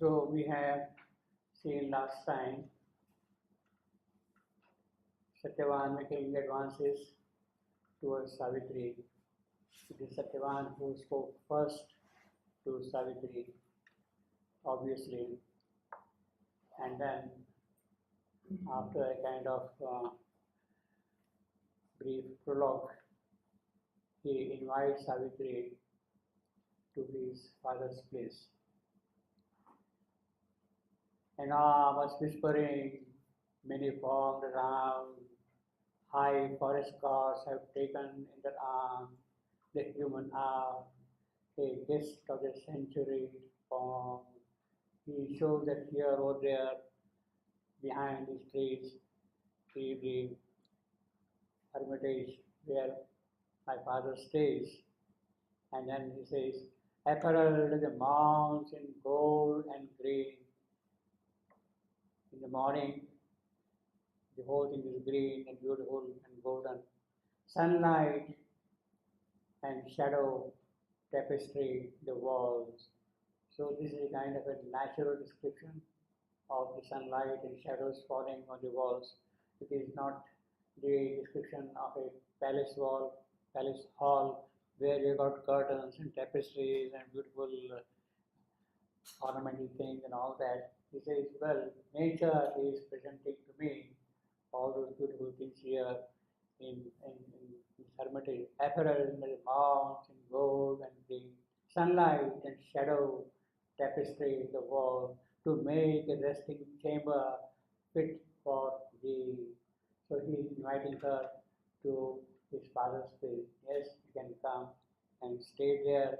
So we have seen last time Satyavan making advances towards Savitri. It is Satyavan who spoke first to Savitri, obviously, and then after a kind of brief prologue, he invites Savitri to his father's place. Enormous whispering, many formed around, high forest gods have taken in their arm the human arm, a guest of the century form. He shows that here or there, behind these trees, the hermitage where my father stays. And then he says, apparel the mounts in gold and green. In the morning, the whole thing is green and beautiful and golden. Sunlight and shadow tapestry the walls. So this is a kind of a natural description of the sunlight and shadows falling on the walls. It is not the description of a palace wall, palace hall, where you got curtains and tapestries and beautiful ornamental things and all that. He says, well, nature is presenting to me all those beautiful things here in this hermitage. Apparel in the mounts in gold and the sunlight and shadow tapestry the wall to make a resting chamber fit for thee. So he is inviting her to his father's place. Yes, you can come and stay there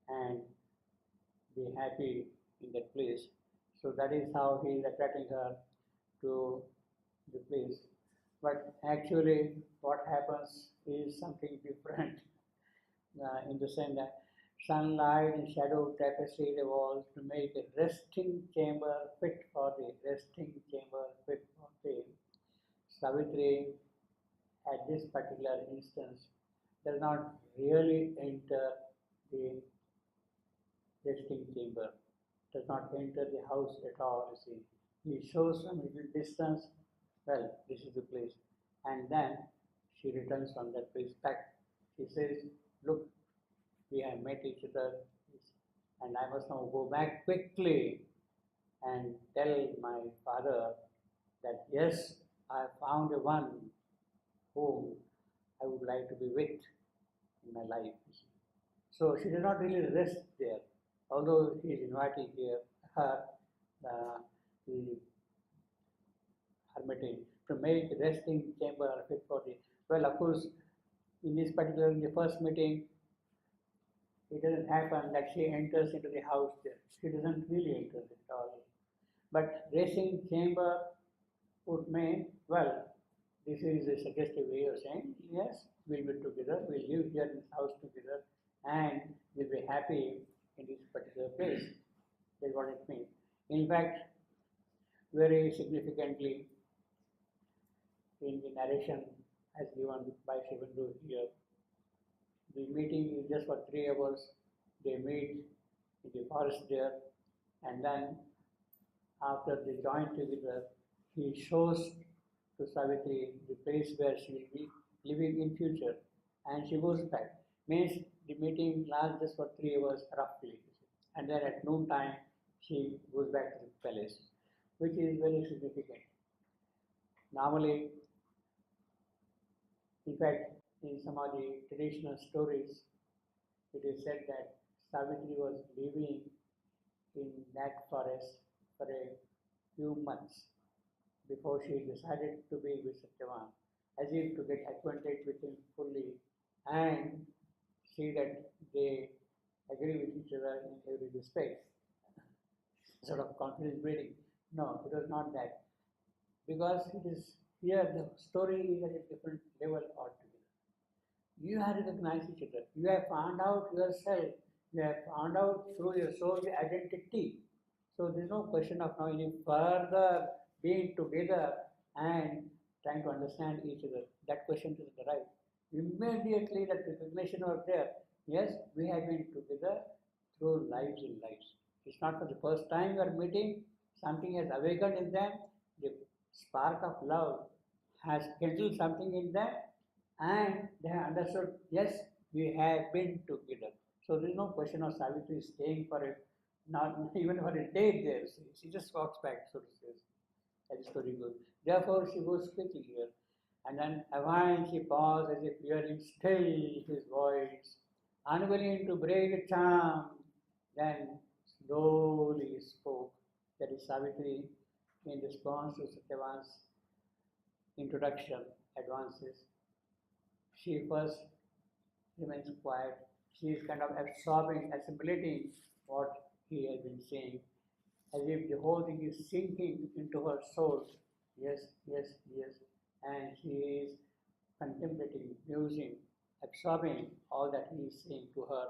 and be happy in that place. So that is how he is attracting her to the place. But actually, what happens is something different in the sense that sunlight and shadow tapestry the walls to make a resting chamber fit for the resting chamber fit for the Savitri at this particular instance does not really enter the resting chamber, does not enter the house at all, you see. He shows some little distance, well, this is the place. And then she returns from that place back. She says, look, we have met each other, and I must now go back quickly and tell my father that yes, I have found a one whom I would like to be with in my life. So she did not really rest there, although he is inviting her, the hermitage, to make resting chamber fit for the. Well, of course, in the first meeting, it doesn't happen that she enters into the house there. She doesn't really enter at all. But resting chamber would mean, well, this is a suggestive way of saying, yes, we'll be together, we'll live here in this house together, and we'll be happy in this particular place. That's what it means. In fact, very significantly, in the narration as given by Shivendru here, the meeting is just for 3 hours. They meet in the forest there, and then after they join together, he shows to Savitri the place where she will be living in future, and she goes back. Means the meeting lasts just for 3 hours roughly, and then at noon time she goes back to the palace, which is very significant. Normally, in fact, in some of the traditional stories, it is said that Savitri was living in that forest for a few months before she decided to be with Satyavan, as if to get acquainted with him fully and see that they agree with each other in every respect. Sort of confidence building. No, it was not that. Because it is here the story is at a different level altogether. You have recognized each other. You have found out yourself. You have found out through your soul's identity. So there is no question of now any further being together and trying to understand each other. That question is right. Immediately that recognition was there. Yes, we have been together through lives and lives. It's not for the first time you are meeting, something has awakened in them, the spark of love has kindled something in them, and they have understood, yes, we have been together. So there is no question of Savitri staying for it, not even for a day there. She just walks back, so to say. That is very good. Therefore, she goes quickly here. And then awhile she paused as if hearing still his voice, unwilling to break the charm. Then slowly spoke. That is Savitri in response to Satyavan's introduction, advances. She first remains quiet. She is kind of absorbing, assimilating what he has been saying, as if the whole thing is sinking into her soul. Yes, yes, yes. And she is contemplating, musing, absorbing all that he is saying to her.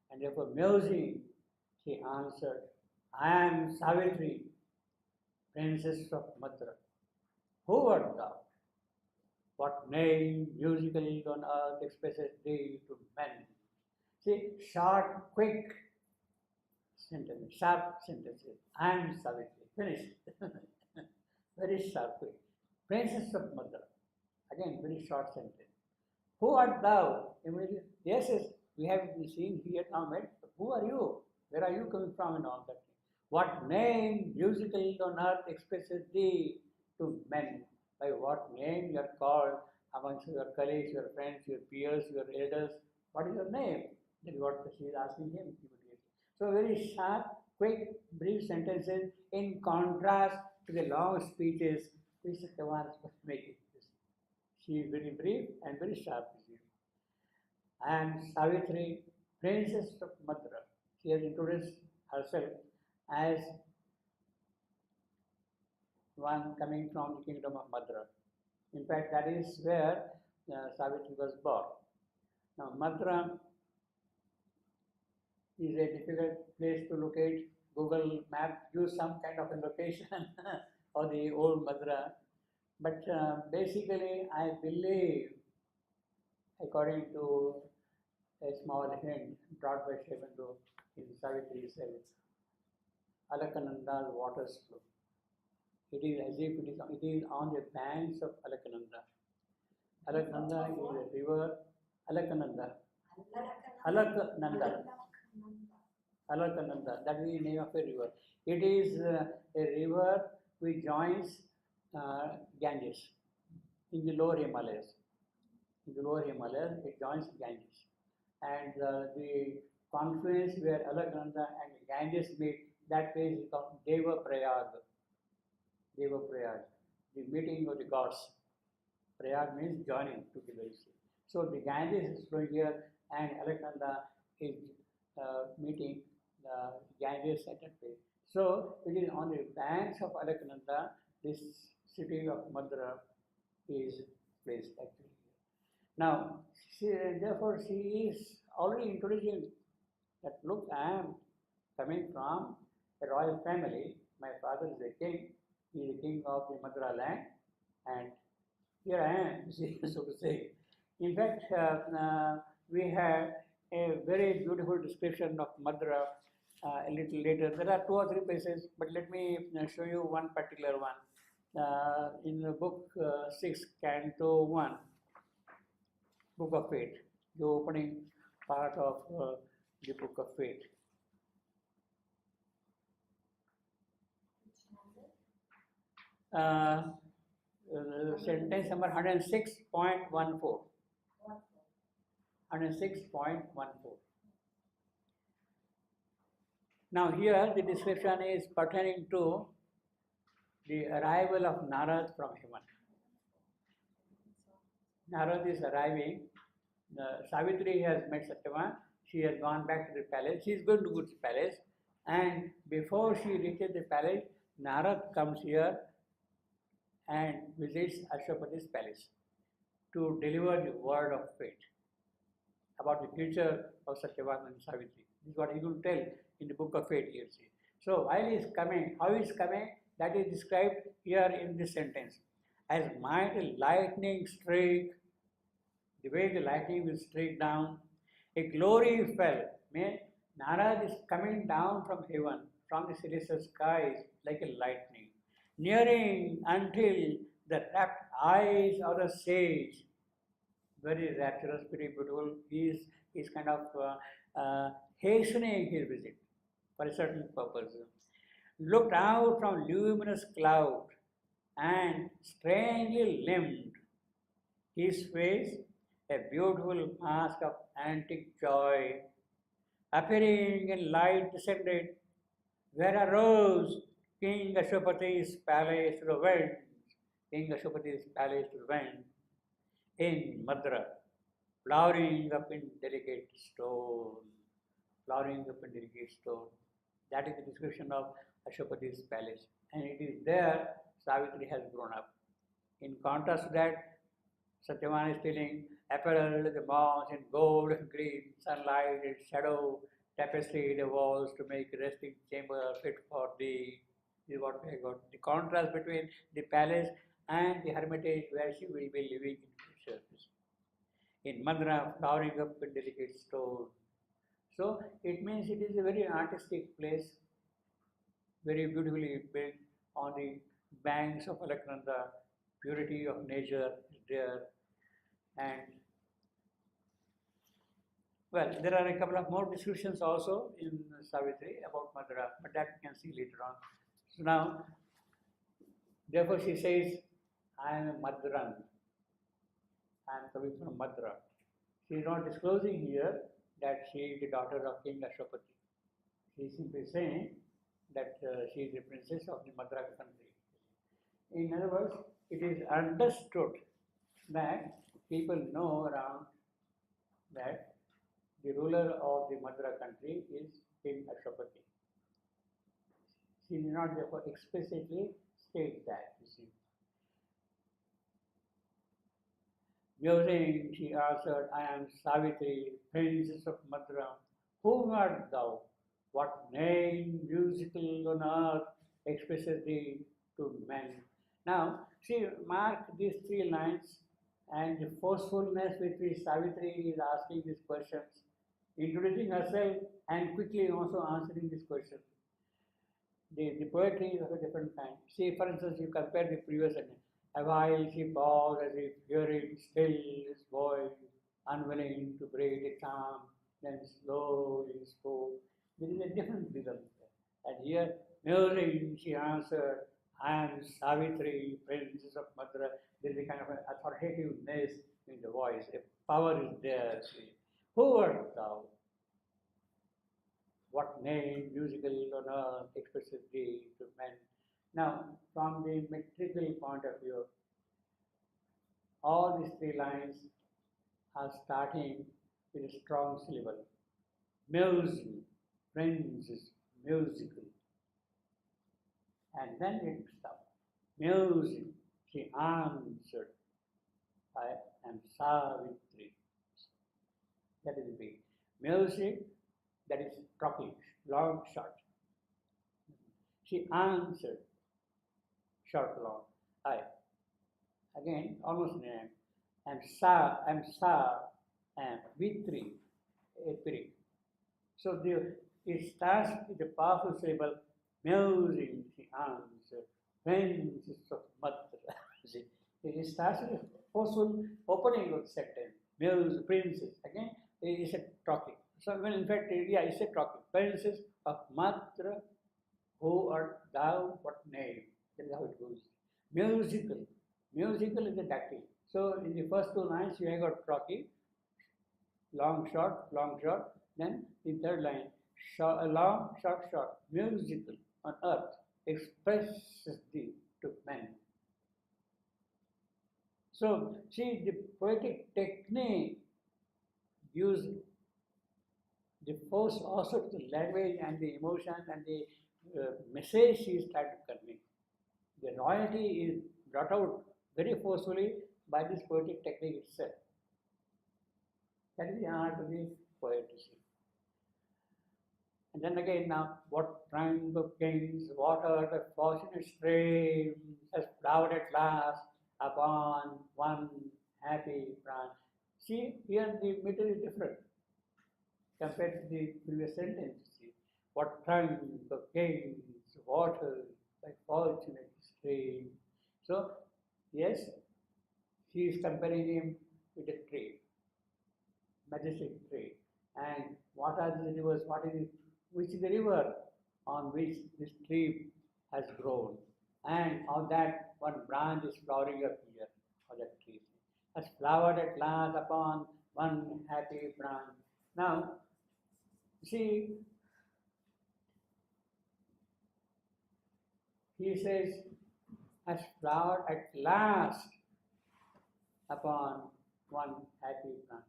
And therefore, musing, she answered, I am Savitri, princess of Mathura. Who art thou? What name musically on earth expresses thee to men? See, short, quick sentence, sharp sentences. I am Savitri. Finished. Very sharp, quick. Princess of Mathura. Again, very short sentence. Who art thou? Immediately, yes, yes, we have been seeing here now, mate. Who are you? Where are you coming from and all that? What name musical on earth expresses thee to men? By what name you are called amongst your colleagues, your friends, your peers, your elders? What is your name? That is what she is asking him immediately. So very sharp, quick, brief sentences in contrast to the long speeches which Satyavan was making. She is very brief and very sharp. And Savitri, princess of Mathura. She has introduced herself as one coming from the kingdom of Mathura. In fact, that is where Savitri was born. Now, Mathura is a difficult place to locate. Google Map use some kind of a location of the old Mathura. But basically, I believe, according to a small hint brought by Shebandhu in Savitri says, Alakananda's waters flow. It is as if it is on the banks of Alakananda. Alakananda is a river. Alakananda. Alakananda. Alakananda. That is the name of a river. It is a river which joins Ganges in the lower Himalayas. In the lower Himalayas, it joins Ganges. And the confluence where Alakananda and Ganges meet, that place is called Deva Prayag. Deva Prayag, the meeting of the gods. Prayag means joining together. So the Ganges is flowing here, and Alakananda is meeting Ganges at that place. So it is on the banks of Alakananda, this city of Mathura is placed actually. Now, therefore, she is already introducing that, look, I am coming from a royal family. My father is a king. He is the king of the Mathura land. And here I am, so to say. In fact, we have a very beautiful description of Mathura a little later. There are 2 or 3 places, but let me show you one particular one. In the book 6, Canto 1. Book of Fate, the opening part of the Book of Fate. Sentence number 106.14. 106.14. Now here the description is pertaining to the arrival of Narad from heaven. Narad is arriving. Savitri has met Satyavan. She has gone back to the palace. She is going to go to the palace. And before she reaches the palace, Narad comes here and visits Ashwapati's palace to deliver the word of fate about the future of Satyavan and Savitri. This is what he will tell in the book of fate here. So while he is coming, how he is coming, that is described here in this sentence. As mighty lightning streak, the way the lightning will streak down, a glory fell. Means Narad is coming down from heaven from the celestial skies like a lightning, nearing until the rapt eyes of the sage, very rapturous, very beautiful. He is kind of hastening his visit for a certain purpose. Looked out from luminous cloud and strangely limbed, his face a beautiful mask of antique joy, appearing in light descended, where arose King Ashwapati's palace to the wind, King Ashwapati's palace to the wind, in Madra, flowering up in delicate stone, flowering up in delicate stone. That is the description of Ashwapati's palace. And it is there Savitri has grown up. In contrast to that, Satyavan is telling, apparel the moss in gold and green, sunlight and shadow, tapestry the walls to make resting chamber fit for thee. This is what we have got. The contrast between the palace and the hermitage where she will be living in future. In Madra, flowering up in delicate stone. So it means it is a very artistic place, very beautifully built on the banks of Alaknanda. Purity of nature is there. And well, there are a couple of more descriptions also in Savitri about Madra, but that we can see later on. So now, therefore she says, I am a Madran. I am coming from Madra. She is not disclosing here that she is the daughter of King Ashwapati. She is simply saying that she is a princess of the Madra country. In other words, it is understood that people know around that the ruler of the Madra country is King Ashwapati. She did not therefore explicitly state that, you see. Musing, she answered, I am Savitri, princess of Madra. Whom art thou? What name musical on earth expresses thee to men? Now, see, mark these three lines and the forcefulness with which Savitri is asking these questions, introducing herself and quickly also answering this question. The poetry is of a different kind. See, for instance, you compare the previous sentence. A while she paused as if hearing still his voice, unwilling to break the charm, then slowly spoke. There is a different rhythm there. And here, musing, she answered, I am Savitri, princess of Madra. There is a kind of an authoritativeness in the voice. A power is there. See. Who art thou? What name musical on earth expresses thee to men? Now, from the metrical point of view, all these three lines are starting with a strong syllable. Music, princess, musical. And then it stops. Music, she answered, I am Savitri. That is the beat. Music, that is talking, long, short. She answered, short, long. I. Again, almost name. And Sa, and Vitri, a period. So it starts with a powerful syllable, music, she answered, princess of Madra. It starts with a forceful opening of the sentence, music, princess. Again, it is a talking. So, well, in fact, yeah, it's a talking. Princess of Madra, who art thou, what name? That is how it goes. Musical. Musical is a dactyl. So, in the first two lines, you have got talking, long, short, then the third line, short, long, short, musical on earth expresses thee to men. So, see, the poetic technique gives the force also to the language and the emotion and the message she is trying to convey. The royalty is brought out very forcefully by this poetic technique itself. That is the art of the poetry. And then again now, what triumph of kings, what are the fortunate streams has flowed at last upon one happy branch. See, here the meter is different compared to the previous sentence. See. what trunk of canes, water, like fortunate stream. So, yes, she is comparing him with a tree, majestic tree. And what are the rivers? What is it? Which is the river on which this tree has grown? And on that one branch is flowering up here, or that tree has flowered at last upon one happy branch. Now, see, he says, has flowered at last upon one happy branch.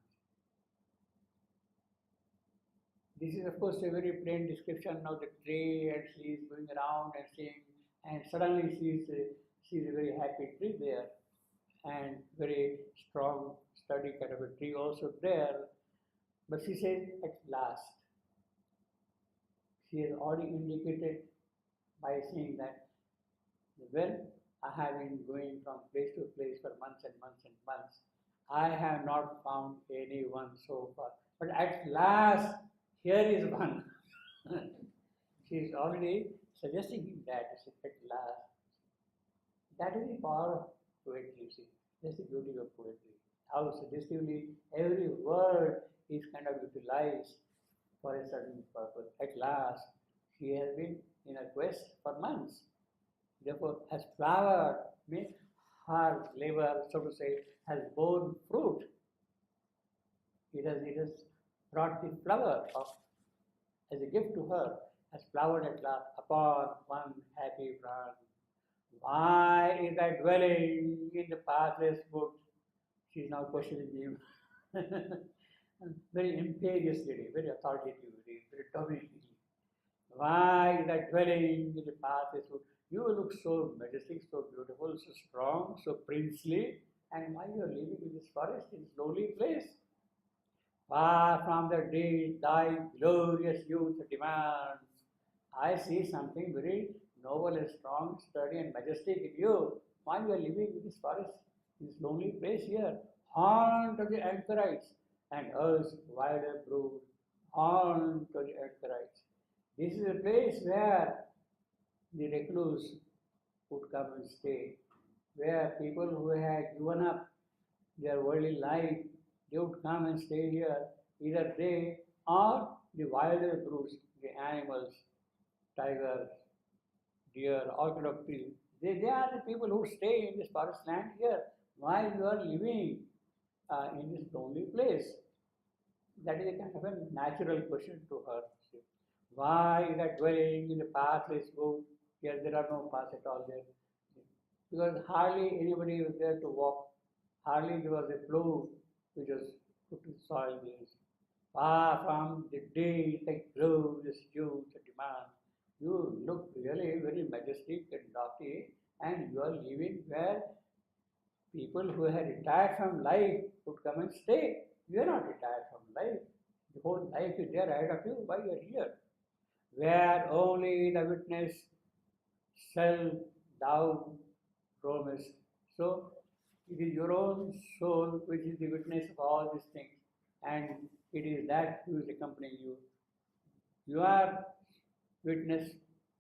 This is, of course, a very plain description of the tree, and she is going around and seeing, and suddenly she is a very happy tree there, and very strong, sturdy kind of a tree also there. But she says, at last. She has already indicated by saying that, well, I have been going from place to place for months and months and months. I have not found anyone so far. But at last, here is one. She is already suggesting him that at last. That is the power of poetry, you see. That's the beauty of poetry. How suggestively every word is kind of utilized for a certain purpose. At last, she has been in a quest for months. Therefore, has flowered, means her labor, so to say, has borne fruit. It has brought the flower of, as a gift to her, has flowered at last upon one happy branch. Why is that dwelling in the pathless wood? She is now questioning him. Very imperious lady, very authoritative lady, very dominating. Why is that dwelling in the pathless wood? You look so majestic, so beautiful, so strong, so princely, and why you are living in this forest, in this lonely place? Far from the days thy glorious youth demands. I see something very noble and strong, sturdy and majestic in you. Why you are living in this forest, in this lonely place here? Haunt of the anchorites, and us wilder brood. Haunt of the anchorites. This is a place where the recluse would come and stay, where people who had given up their worldly life, they would come and stay here, either they or the wilder brutes, the animals, tigers, deer, all kind of people. They are the people who stay in this forest land here. Why you are living in this lonely place? That is a kind of a natural question to her. Why is that dwelling in the pathless wood? Here there are no paths at all there. Because hardly anybody was there to walk. Hardly there was a plough which was put to soil there. Far from the day that glorious youth demand. You look really very majestic and lofty, and you are living where people who have retired from life would come and stay. You are not retired from life. The whole life is there ahead of you. Why you are here? Where only the witness shall thou roamest. So it is your own soul which is the witness of all these things, and it is that who is accompanying you. You are witness,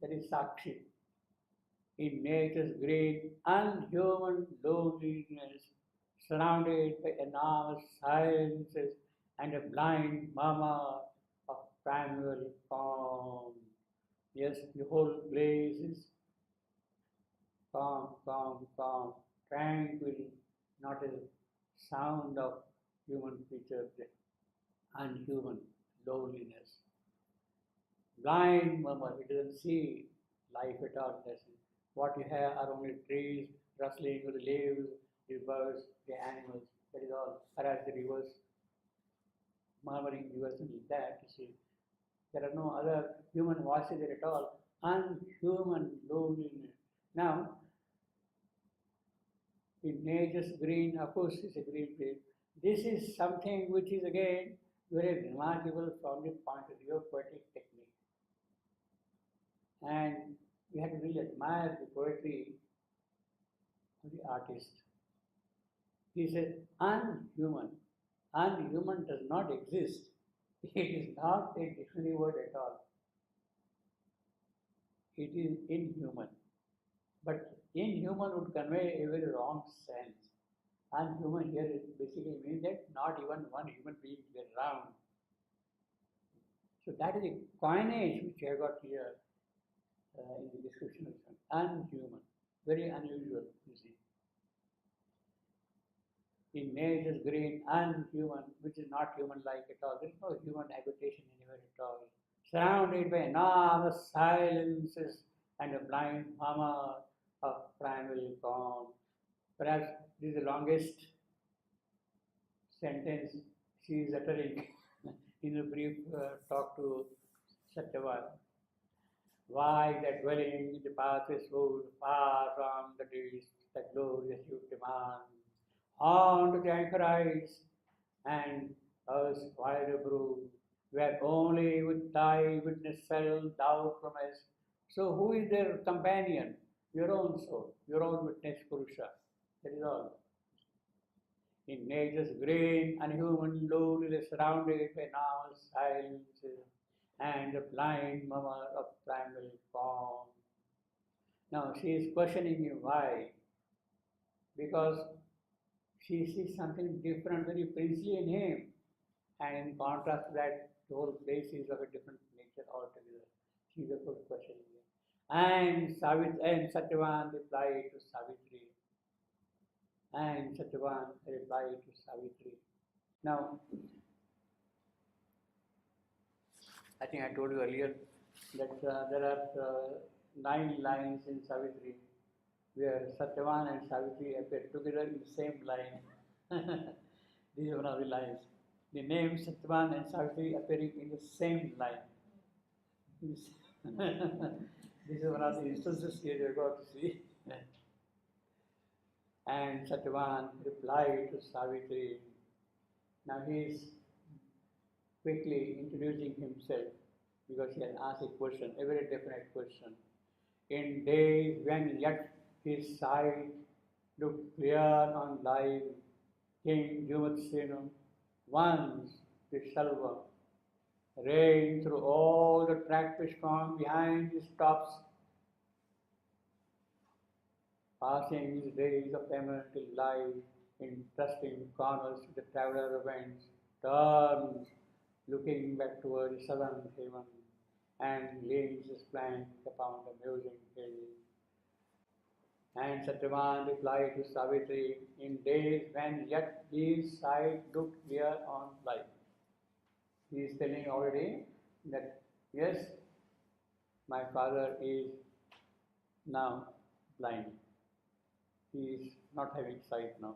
that is Sakshi, in nature's great unhuman loneliness, surrounded by enormous silences and a blind murmur of primeval calm. Yes, the whole place is calm, calm, calm, tranquil, not a sound of human creatures, unhuman loneliness. Blind murmur, it doesn't see life at all. What you have are only trees rustling with the leaves, the birds, the animals, that is all. Whereas the rivers, murmuring rivers and that, you see. There are no other human voices there at all. Unhuman loneliness. Now, in nature's green, of course, is a green place. This is something which is again very remarkable from the point of view of poetic technique. And we have to really admire the poetry of the artist. He said, unhuman. Unhuman does not exist. It is not a dictionary word at all. it is inhuman. But inhuman would convey a very wrong sense. Unhuman here it basically means that not even one human being is around. So that is a coinage which I got here in the description of it. Unhuman, very unusual, you see. In nature's green, unhuman, which is not human-like at all. There is no human habitation anywhere at all. Surrounded by enormous silences and a blind murmur of primal calm. Perhaps this is the longest sentence she is uttering in a brief talk to Satyavan. Why that dwelling in the pathway wood, far from the days that glorious youth demand, on to the anchorites and us wider brood, where only with thy witness shall thou promise. So who is their companion? Your own soul, your own witness Purusha. That is all. In nature's green, unhuman loneliness surrounded by now silence and the blind murmur of primal calm. Now she is questioning you why? Because she sees something different, very princely in him. And in contrast to that, the whole place is of a different nature altogether. She is of course questioning him. And Satyavan replied to Savitri. And Satyavan replied to Savitri. Now, I think I told you earlier that there are 9 lines in Savitri where Satyavan and Savitri appear together in the same line. This is one of the lines. The name Satyavan and Savitri appearing in the same line. This is one of the instances here you got to see. And Satyavan replied to Savitri. Now he is quickly introducing himself because he has asked a question, a very definite question. In days when yet his sight looked clear on life, King Jumatsena, once the Shalva, reigned through all the track which from behind his tops, passing his days of eminent life in trusting corners the traveler went, turns, looking back toward the southern heaven, and leans his flank upon the musing hill. And Satyavan replied to Savitri, in days when yet his sight looked clear on life. He is telling already that yes, my father is now blind. He is not having sight now.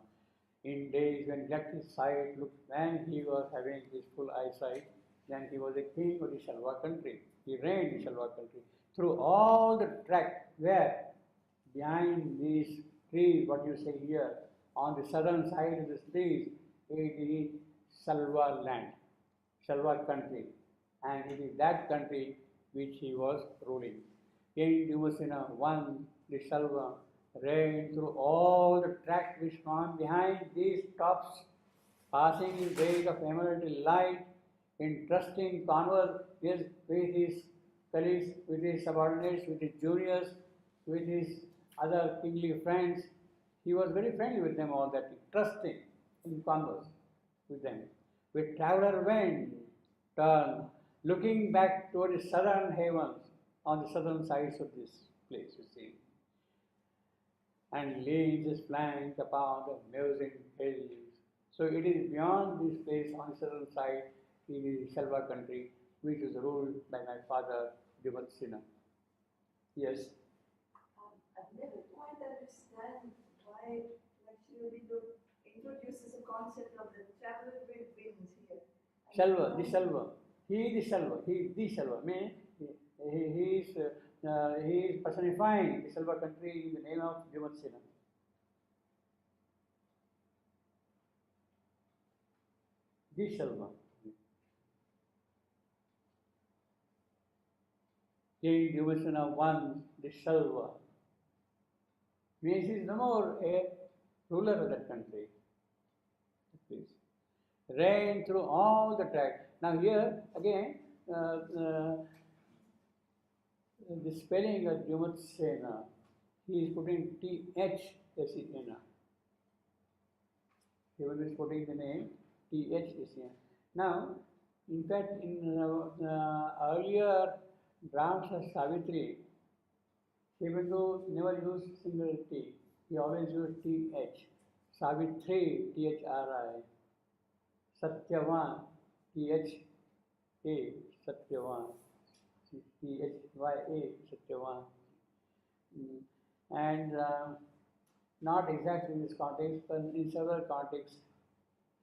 In days when yet his sight looked, when he was having his full eyesight, then he was a king of the Shalva country. He reigned in Shalva country. Through all the tract where behind these trees, what you say here, on the southern side of these trees, it is Shalva land, Shalva country. And it is that country which he was ruling. King Jumatsena won the Shalva, reigned through all the tract which from behind these tops, passing his days of emerald light, in trusting converse with his colleagues, with his subordinates, with his juniors, with his other kingly friends. He was very friendly with them all that, trusting in converse with them. With traveler went, turn, looking back toward the southern heavens, on the southern sides of this place, you see, and leans his flank upon the musing hills. So it is beyond this place on the southern side, in the Shalva country, which is ruled by my father, Jumatsena. Yes? I've never quite understand why Lakshmi introduces a concept of the traveler with wings here. Shalva, the Shalva. He is the Shalva. He is the Shalva. Means he is personifying the Shalva country in the name of Jumatsena. The Shalva. King Jumatsena won the Shalva. Means he is no more a ruler of that country. Please. Reign through all the tract. Now here again, the spelling of Jumatsena, he is putting THSEN. Even is putting the name THSEN. Now, in fact, in earlier drafts of Savitri, even though never used single T, he always used TH. Savitri, THRI. Satyavan, THA, Satyavan. THYA, Satyavan. And not exactly in this context, but in several contexts,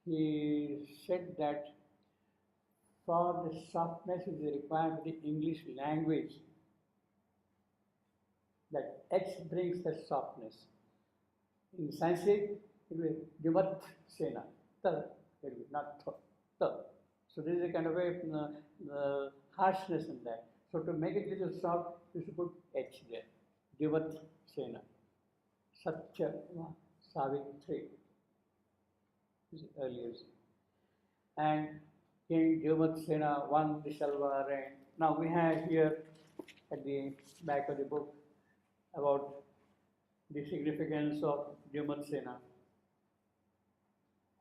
he said that for the softness which is required for the English language, that H brings the softness. In Sanskrit, it will be Jumat Sena, ta, it will be not ta. So there is a kind of a harshness in that. So to make it little soft, you should put H there. Jumat Sena. Satya Savitri is earlier. And King Jumat Sena won the Shalva reign. Now we have here at the back of the book about the significance of Jumat Sena,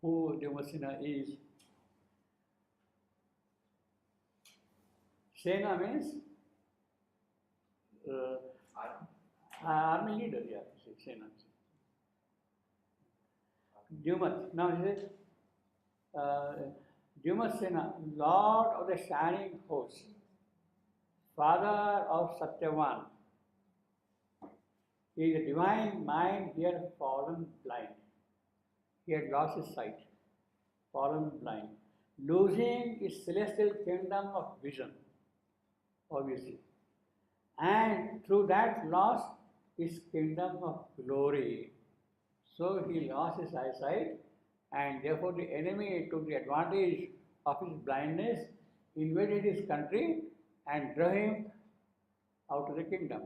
who Jumat Sena is. Sena means army leader, yeah, Sena. Jumat. Now he says, Jumat Sena, Lord of the Shining Host, Father of Satyavan, is a divine mind here fallen blind. He had lost his sight, fallen blind, losing his celestial kingdom of vision, obviously. And through that loss, his kingdom of glory. So he lost his eyesight, and therefore the enemy took the advantage of his blindness, invaded his country, and drove him out of the kingdom.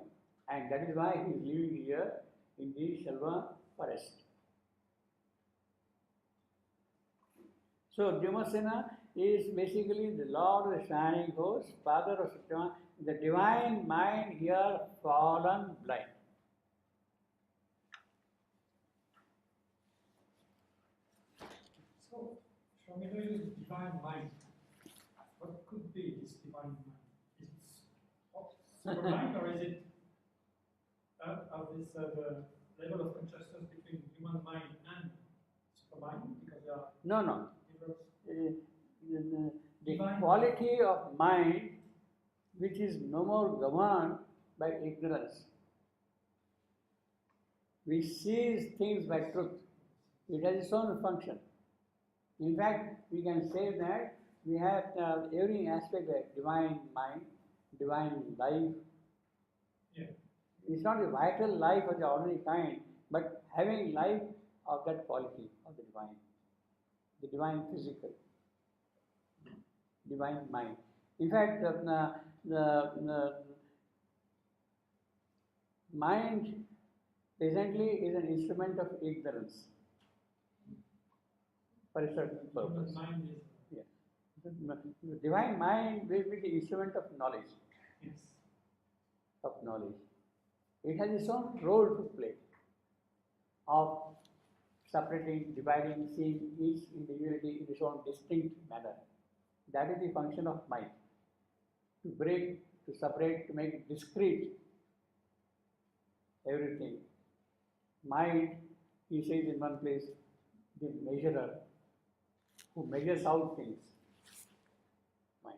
And that is why he is living here in the Shalva forest. So Jumasena is basically the Lord of the Shining Host, Father of Satyavan, the divine mind here fallen blind. So, Shramila is divine mind. What could be this divine mind? Is it super mind, or is it the level of consciousness between human mind and super mind? Because they are No. diverse. The quality of mind which is no more governed by ignorance. We see things by truth. It has its own function. In fact, we can say that we have every aspect of divine mind, divine life. Yeah. It's not a vital life of the ordinary kind, but having life of that quality of the divine physical, divine mind. In fact, the mind presently is an instrument of ignorance for a certain purpose. Human mind is. Yeah. The divine mind will be the instrument of knowledge. Yes. Of knowledge. It has its own role to play of separating, dividing, seeing each individuality in its own distinct manner. That is the function of mind. To break, to separate, to make discrete everything. Mind, he says in one place, the measurer who measures out things. Mind.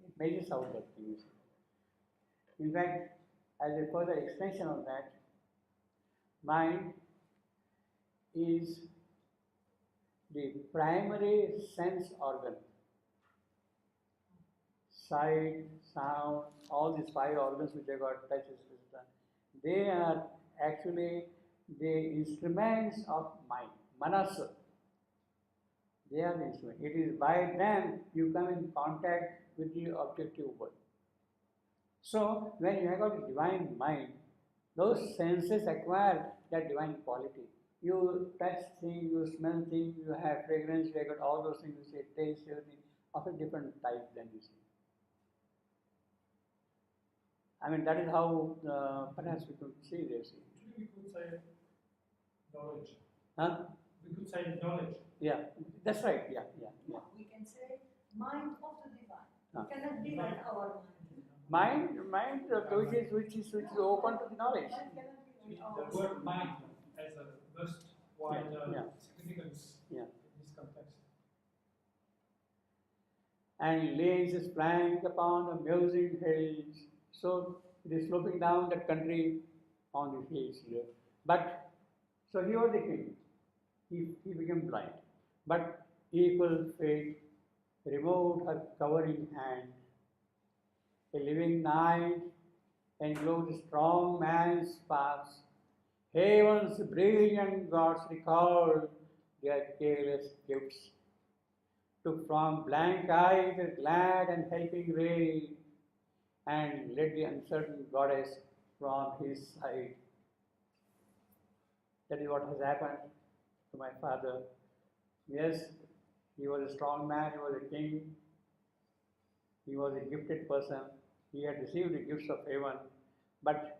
It measures out that things. In fact, as a further extension of that, mind is the primary sense organ. Sight, sound, all these five organs which I got touch, they are actually the instruments of mind, manasa. They are the instruments. It is by them you come in contact with the objective world. So, when you have got a divine mind, those senses acquire that divine quality. You touch things, you smell things, you have fragrance, you have got all those things, you say taste, everything of a different type than you see. I mean, that is how perhaps we could see this. Actually, we could say knowledge. Huh? We could say knowledge. Yeah, that's right. Yeah, yeah, yeah. We can say mind of the divine. Ah. It cannot be like our mind. Which is open to the knowledge. Mind cannot be like The our word mind has a most wide Yeah. significance Yeah. in this context. And lays his flank upon the musing hills. So it is sloping down that country on the hills here. But so he was the king. He became blind. But equal fate removed her covering hand. A living night enclosed strong man's paths. Heaven's brilliant gods recalled their careless gifts. Took from blank eyes a glad and helping ray, and led the uncertain goddess from his side. That is what has happened to my father. Yes, he was a strong man, he was a king, he was a gifted person, he had received the gifts of heaven, but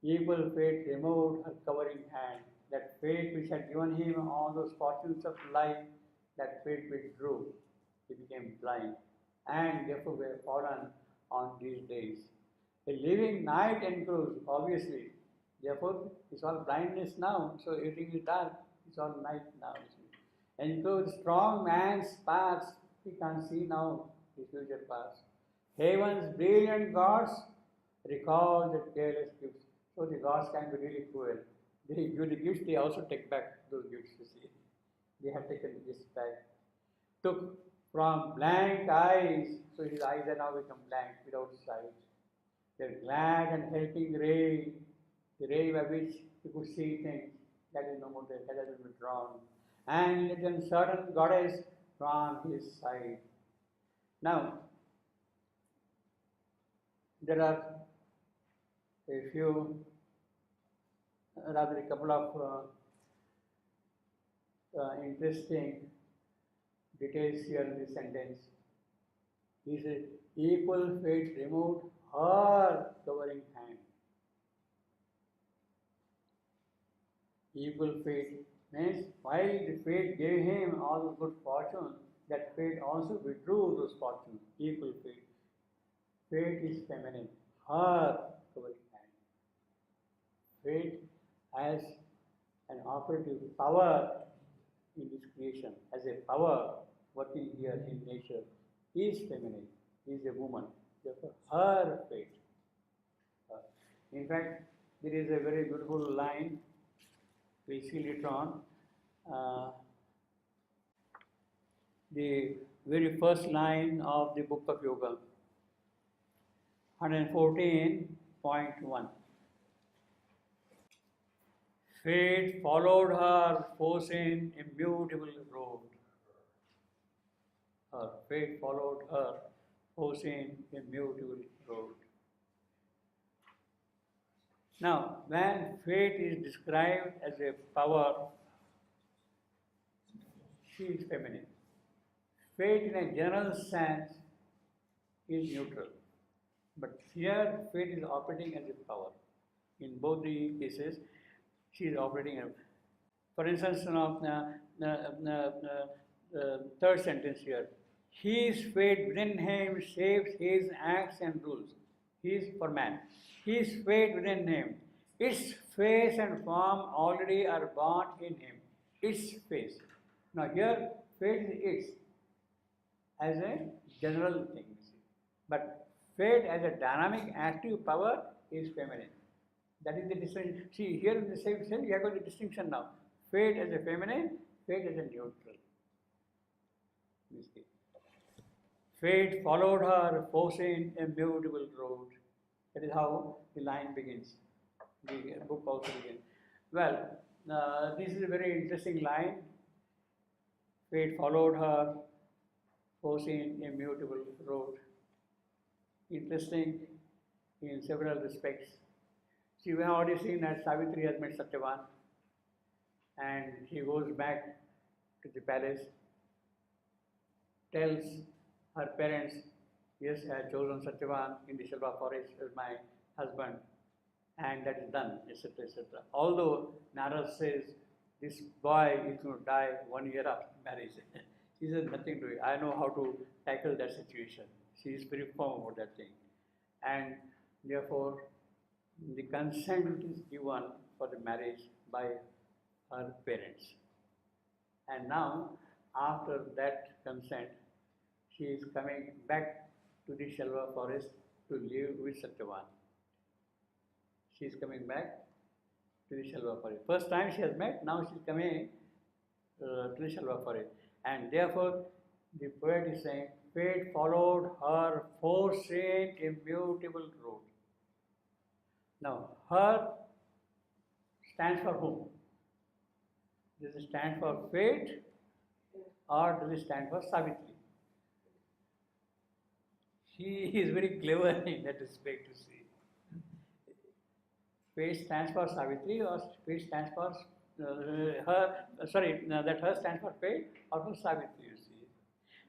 evil fate removed her covering hand. That fate which had given him all those fortunes of life, that fate withdrew. He became blind, and therefore we have fallen on these days. A living night enclosed, obviously. Therefore, it's all blindness now, so everything is dark. It's all night now. Enclosed strong man's paths, he can't see now his future past. Heaven's brilliant gods recall the careless gifts. So the gods can be really cruel. They give the gifts, they also take back those gifts, you see. They have taken the gifts back. Took from blank eyes, so his eyes are now become blank, without sight. Their glad and helping ray, the ray by which he could see things, that is no more there, that has been withdrawn. And the uncertain goddess from his side. Now, there are a few, rather a couple of interesting details here in this sentence. He said, equal fate removed her covering hand. Equal fate means while the fate gave him all the good fortune, that fate also withdrew those fortunes. Equal fate. Fate is feminine. Her covering hand. Fate has an operative power in this creation, as a power working here in nature, is feminine, is a woman. Therefore, her fate. In fact, there is a very beautiful line, we'll see later on. The very first line of the book of Yoga, 114.1. Fate followed her, forcing immutable road. Her fate followed her, forcing immutable road. Now, when fate is described as a power, she is feminine. Fate in a general sense is neutral. But here, fate is operating as a power. In both the cases, she is operating as. For instance, third sentence here. His fate within him shapes his acts and rules. He is for man. His fate within him. Its face and form already are born in him. Its face. Now here, fate is its as a general thing. But fate as a dynamic, active power is feminine. That is the distinction. See, here in the same sense, you have got the distinction now. Fate as a feminine, fate as a neutral. This case. Fate followed her, forcing a immutable road. That is how the line begins. The book also begins. Well, this is a very interesting line. Fate followed her, forcing a immutable road. Interesting in several respects. See, we have already seen that Savitri has met Satyavan, and he goes back to the palace, tells her parents Yes, I have chosen Satyavan in the Shalva forest as my husband, and that is done, etc. etc. Although Narad says this boy is going to die 1 year after marriage, she says nothing to it. I know how to tackle that situation. She is very firm about that thing, and therefore the consent is given for the marriage by her parents. And now, after that consent, she is coming back to the Shalva forest to live with Satyavan. She is coming back to the Shalva forest. First time she has met, now she is coming to the Shalva forest. And therefore, the poet is saying, fate followed her foreseen immutable road. Now, her stands for whom? Does it stand for fate or does it stand for Savitri? She is very clever in that respect, to see. Fate stands for Savitri or fate stands for that her stands for fate or for Savitri, you see.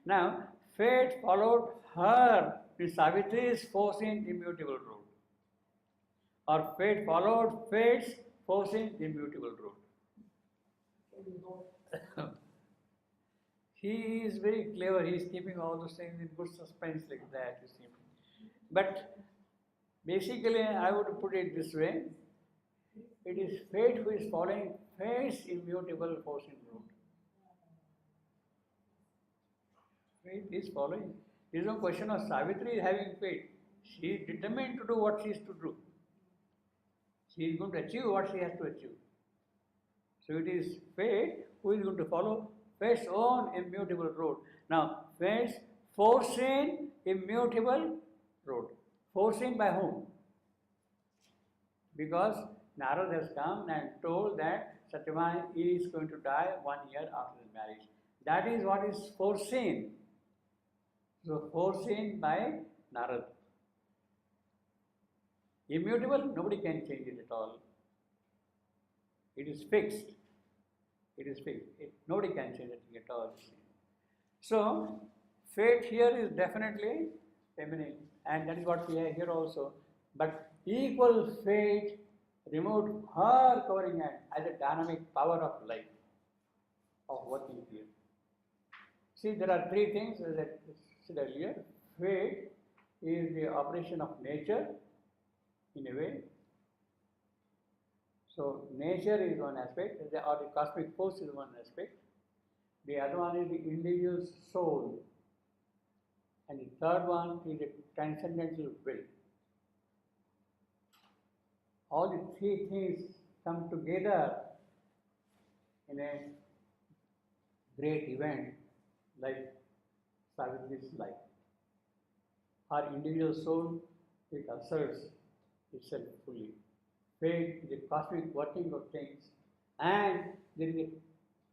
Now, fate followed her, the Savitri's foreseen immutable road. Or fate followed fate's foreseen immutable road. He is very clever, he is keeping all those things in good suspense like that, you see. But basically, I would put it this way, it is fate who is following fate's immutable foreseen road. Fate is following. There is no question of Savitri having fate. She is determined to do what she is to do. She is going to achieve what she has to achieve. So it is fate who is going to follow fate's own immutable road. Now, fate's foreseen immutable road. Foreseen by whom? Because Narad has come and told that Satyavan is going to die 1 year after his marriage. That is what is foreseen. So, foreseen by Narad. Immutable, nobody can change it at all. It is fixed. It is fixed. Nobody can change it at all. So, fate here is definitely feminine, and that is what we have here also. But equal fate removed her covering hand as a dynamic power of life, of working here. See, there are three things as I said earlier. Fate is the operation of nature in a way. So, nature is one aspect, or the cosmic force is one aspect. The other one is the individual's soul. And the third one is the transcendental will. All the three things come together in a great event like Savitri's life. Her individual soul, it asserts itself fully. Fate, the cosmic working of things, and there is a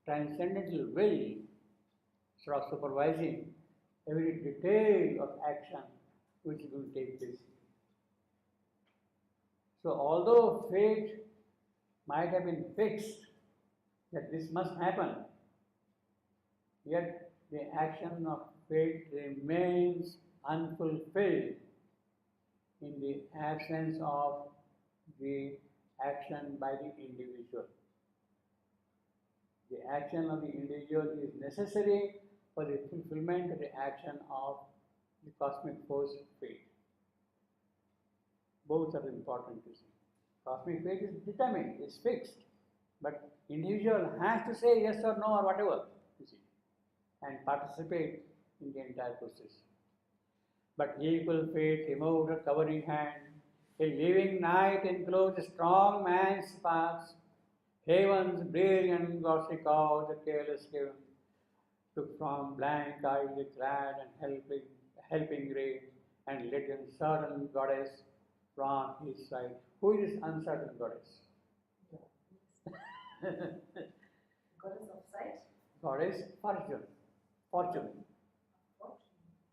transcendental will sort of supervising every detail of action which will take place. So, although fate might have been fixed that this must happen, yet the action of fate remains unfulfilled in the absence of the action by the individual. The action of the individual is necessary for the fulfillment of the action of the cosmic force fate. Both are important to see. Cosmic fate is determined, is fixed, but individual has to say yes or no or whatever, you see, and participate in the entire process. But equal fate removed her covering hand. A living night enclosed a strong man's sparks. Heaven's brilliant glossy cloud, the careless heaven, took from blank eyes the glad and helping ray, and let the uncertain goddess from his side. Who is this uncertain goddess? Goddess of sight? Goddess fortune. Fortune.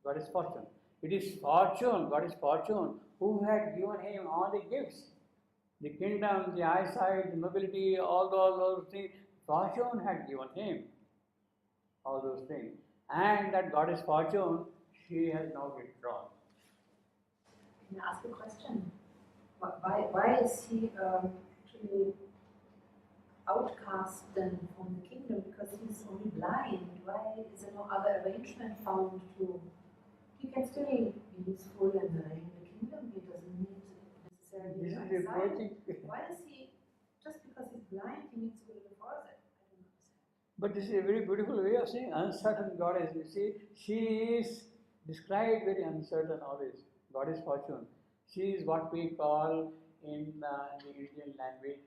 Goddess fortune. It is fortune, goddess fortune, who had given him all the gifts. The kingdom, the eyesight, the mobility, all those things. Fortune had given him all those things. And that goddess fortune, she has now withdrawn. Can I ask a question? Why is he actually outcast then from the kingdom? Because he's only blind. Why is there no other arrangement found to? He can still be useful and reign the kingdom. He doesn't need necessarily This is an the exile. approaching. Why is he just because he's blind? He needs to go to the forest. I don't understand. But this is a very beautiful way of saying uncertain goddess. You see, she is described very uncertain always. Goddess fortune. She is what we call in the Indian language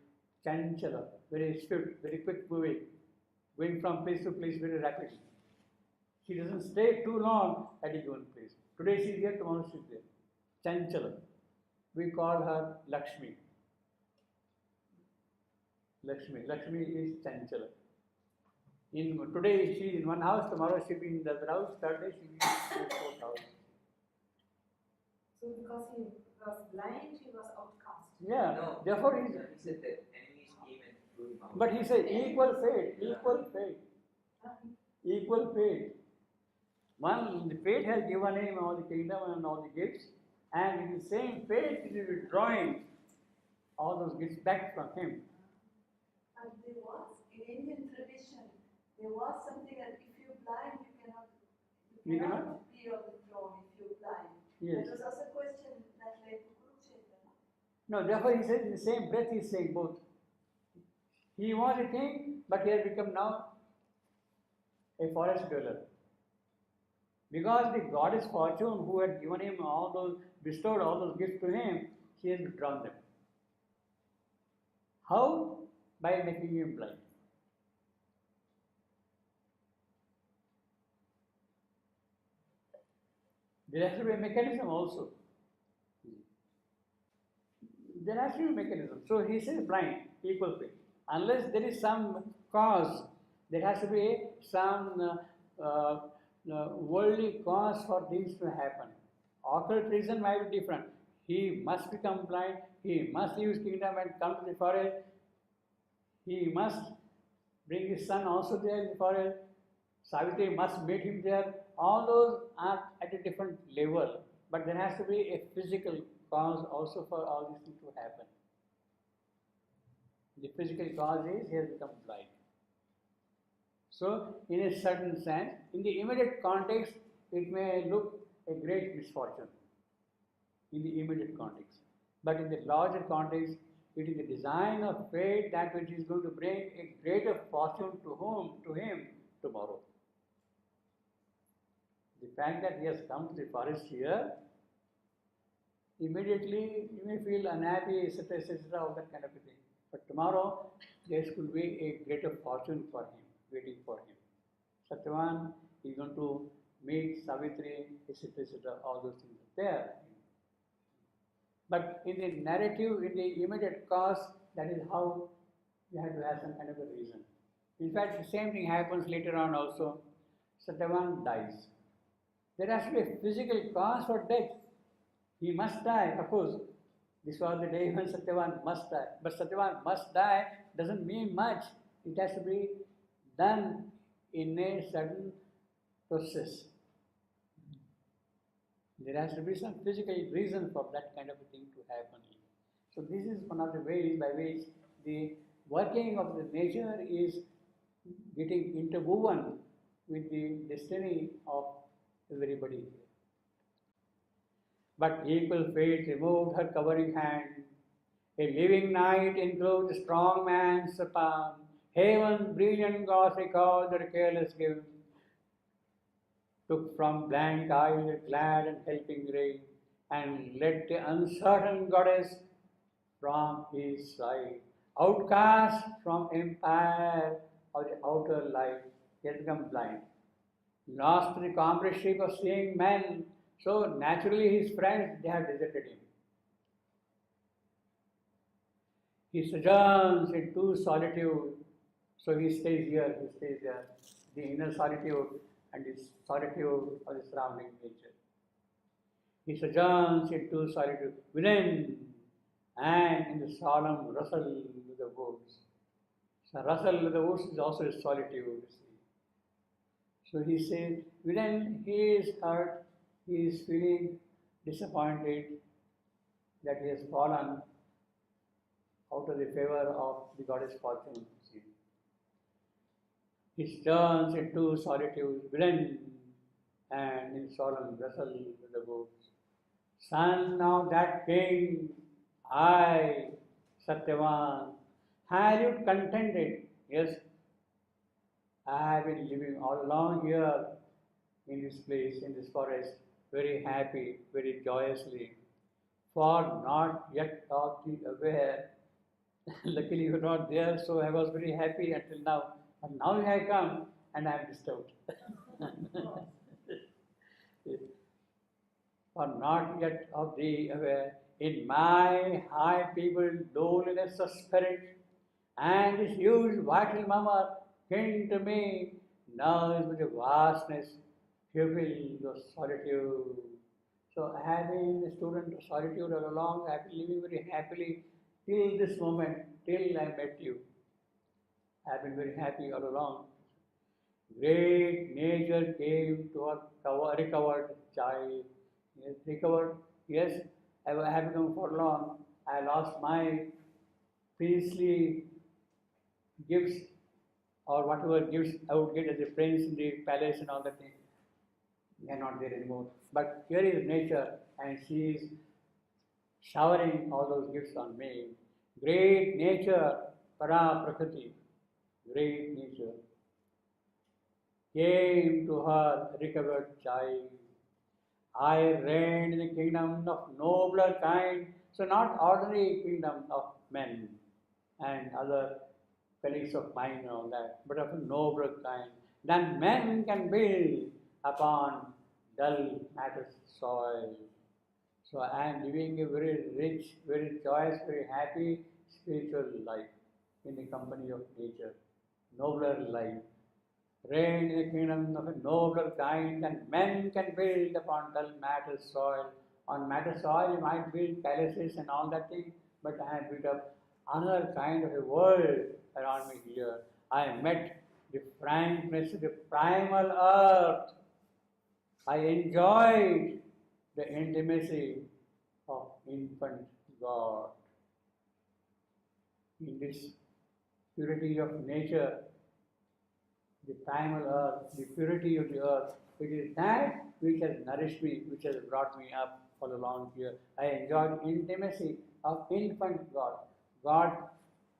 chanchala, very swift, very quick moving, going from place to place very rapidly. She doesn't stay too long at a given place. Today she is here, tomorrow she is there. Chanchala. We call her Lakshmi. Lakshmi is chanchala. Today she is in one house, tomorrow she will be in the other house, third day she will be in the fourth house. So because he was blind, he was outcast. Yeah, No. therefore He said that enemies came and threw him out. but he said equal fate, equal fate, Huh? equal fate. One, the fate has given him all the kingdom and all the gifts, and in the same fate he is withdrawing all those gifts back from him. And there was, in Indian tradition, there was something that if you're blind, you cannot be on the throne if you're blind. Yes. That was also a question that led to Kurukshetra. No, therefore he says in the same breath he is saying both. He was a king, but he has become now a forest dweller. Because the goddess Fortune, who had given him all those, bestowed all those gifts to him, she has withdrawn them. How? By making him blind. There has to be a mechanism also. There has to be a mechanism. So he says blind, equal fate. Unless there is some cause, there has to be some worldly cause for things to happen. Occult reason might be different. He must become blind, he must leave his kingdom and come to the forest. He must bring his son also there in the forest. Savitri must meet him there. All those are at a different level. But there has to be a physical cause also for all these things to happen. The physical cause is he has become blind. So, in a certain sense, in the immediate context, it may look a great misfortune. In the immediate context. But in the larger context, it is the design of fate that which is going to bring a greater fortune to whom? To him tomorrow. The fact that he has come to the forest here, immediately you may feel unhappy, etc., all that kind of a thing. But tomorrow, there could be a greater fortune for him, waiting for him. Satyavan is going to meet Savitri, etc., all those things are there. But in the narrative, in the immediate cause, that is how you have to have some kind of a reason. In fact, the same thing happens later on also. Satyavan dies. There has to be a physical cause for death. He must die, of course. This was the day when Satyavan must die. But Satyavan must die doesn't mean much. It has to be done in a certain process. There has to be some physical reason for that kind of a thing to happen. So this is one of the ways by which the working of the nature is getting interwoven with the destiny of everybody here. But equal fate removed her covering hand. A living night enclosed the strong man's palm. Heaven's brilliant gods recalled their careless gift. Took from blank eyes a glad and helping ray, and led the uncertain goddess from his side. Outcast from empire of the outer life, he had become blind. Lost to the comradeship of seeing men, so naturally his friends, they have deserted him. He sojourns into solitude, so he stays here, he stays there. The inner solitude and the solitude of the surrounding nature. He sojourns into solitude within and in the solemn rustle of the woods. So rustle of the woods is also a solitude. So he says, within he is hurt, he is feeling disappointed, that he has fallen out of the favor of the goddess fortune. See. He turns into solitude, villain, and in solemn wrestle with the ghosts. Son of that king, I, Satyavan, have you contented? Yes, I have been living all along here in this place, in this forest, very happy, very joyously, for not yet of the aware. Luckily you were not there, so I was very happy until now. But now I come and I am disturbed. For not yet of thee aware, in my high peopled loneliness of spirit, and this huge vital murmur came to me, now with the vastness, fearful of solitude. So I have been a student of solitude all along. I have been living very happily till this moment, till I met you. I have been very happy all along. Great nature came to her recovered child. Yes, recovered, yes, I have become forlorn. I lost my princely gifts or whatever gifts I would get as a prince in the palace and all that thing. They are not there anymore. But here is nature and she is showering all those gifts on me. Great nature, para prakriti, great nature, came to her recovered child. I reigned in the kingdom of nobler kind, so not ordinary kingdom of men and other colleagues of mine and all that, but of a nobler kind. Then men can build upon dull matter soil. So I am living a very rich, very joyous, very happy spiritual life in the company of nature, nobler life. Reign in the kingdom of a nobler kind, and men can build upon dull matter soil. On matter soil, you might build palaces and all that thing, but I have built up another kind of a world around me here. I met the frankness of the primal earth. I enjoyed the intimacy of infant God. In this purity of nature, the primal earth, the purity of the earth, it is that which has nourished me, which has brought me up all along here. I enjoyed intimacy of infant God, God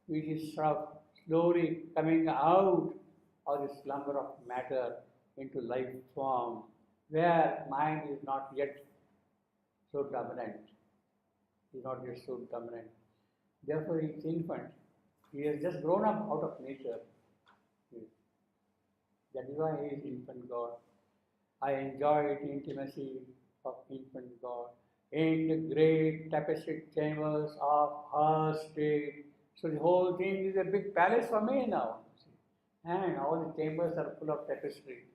which is sort of slowly coming out of the slumber of matter into life form, where mind is not yet so dominant, is not yet so dominant. Therefore, he is infant. He has just grown up out of nature. That is why he is infant God. I enjoyed the intimacy of infant God in the great tapestried chambers of her state. So the whole thing is a big palace for me now. And all the chambers are full of tapestry.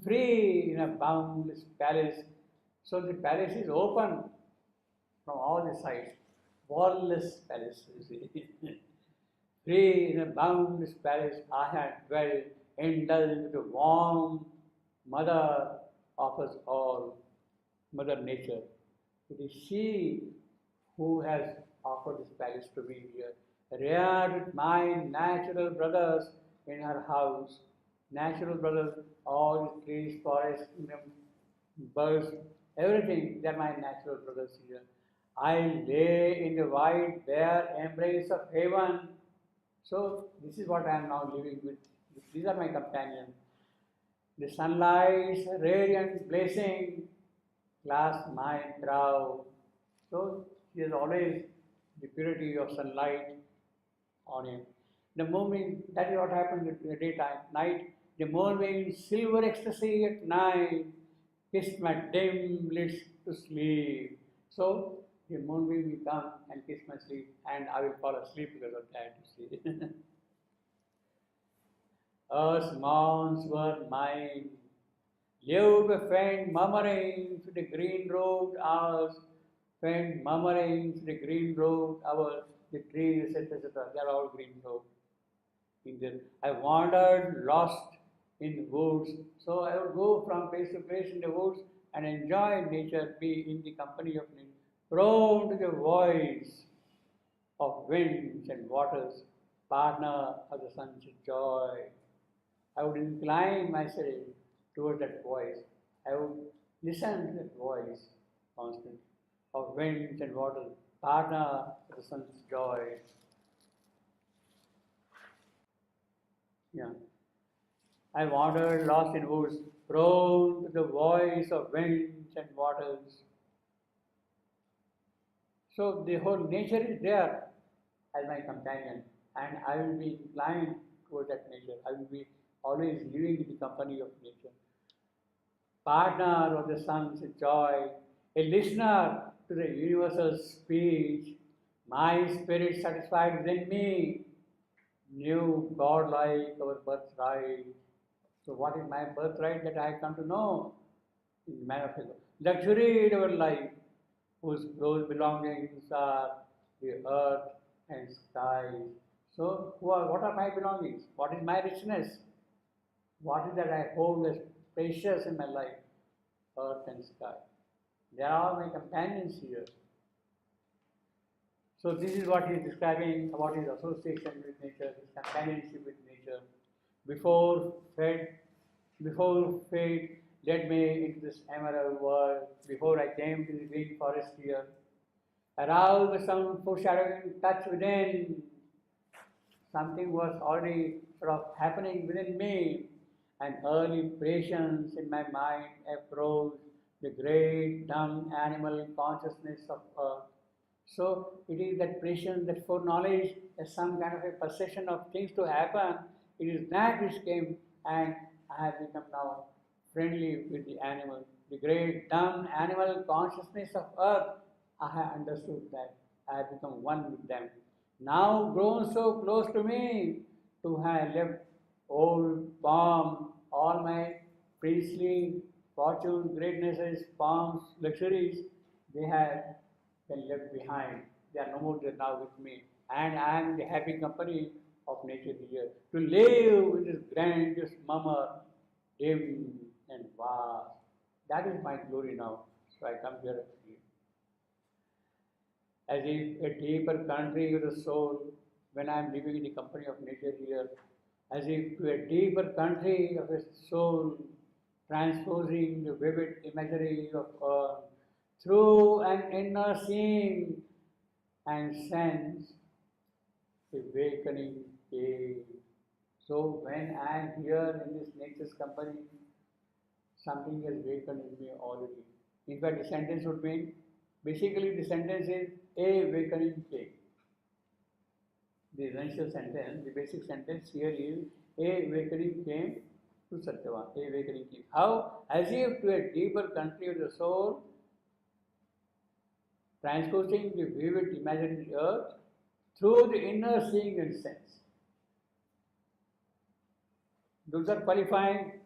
Free in a boundless palace. So the palace is open from all the sides. Wall-less palace, you see. Free in a boundless palace, I had dwelt, indulged with the warm mother of us all, Mother Nature. It is she who has offered this palace to me here, reared with my natural brothers in her house. Natural brothers, all the trees, forests, birds, everything, they are my natural brothers here. I lay in the wide, bare embrace of heaven. So, this is what I am now living with. These are my companions. The sunlight's radiant blessing clasps my brow. So, he has always the purity of sunlight on him. The moonbeam, that is what happens in the daytime. Night, the moonbeam, silver ecstasy at night, kissed my dim lids to sleep. So, the moonbeam will come and kiss my sleep, and I will fall asleep because of that, you see. Earth's mounds were mine, lured by faint murmuring to the green-robed hours, faint murmuring to the green-robed hours, the trees, etc., they are all green-robed. I wandered lost in the woods, so I would go from place to place in the woods and enjoy nature, be in the company of nature. prone to the voice of winds and waters, partner of the sun's joy. I would incline myself towards that voice. I would listen to that voice constantly of winds and waters, partner of the sun's joy. Yeah. I wandered lost in woods, prone to the voice of winds and waters. So the whole nature is there as my companion, and I will be inclined towards that nature. I will be always living in the company of nature. Partner of the sun's joy, a listener to the universal speech, my spirit satisfied within me, knew God like our birthright. So what is my birthright that I come to know? In man of his luxury in our life, whose those belongings are the earth and sky. So what are my belongings? What is my richness? What is that I hold as precious in my life? Earth and sky. They are all my companions here. So this is what he is describing about his association with nature, his companionship with nature. Before fate led me into this emerald world, before I came to the green forest here, aroused by some foreshadowing touch within, something was already sort of happening within me. An early patience in my mind approached the great dumb animal consciousness of earth. So it is that prescience, that foreknowledge, as some kind of a perception of things to happen. It is that which came, and I have become now friendly with the animal. The great dumb animal consciousness of earth, I have understood that. I have become one with them. Now grown so close to me, to have left old pomp, all my priestly fortune, greatnesses, pomps, luxuries, they have been left behind. They are no more there now with me. And I am in the happy company of nature here. To live in this grandiose murmur, dim and vast. That is my glory now. So I come here again. As if a deeper country of the soul, when I am living in the company of nature here, as if to a deeper country of a soul, transposing the vivid imagery of earth through an inner seeing and sense, awakening came. So when I am here in this nature's company, something has awakened in me already. In fact, the sentence would mean, basically the sentence is, awakening came. The essential sentence, the basic sentence here is, awakening came to Satyavan. Awakening came. How? As if to a deeper country of the soul, transposing the vivid imaginary earth through the inner seeing and sense. Those are qualifying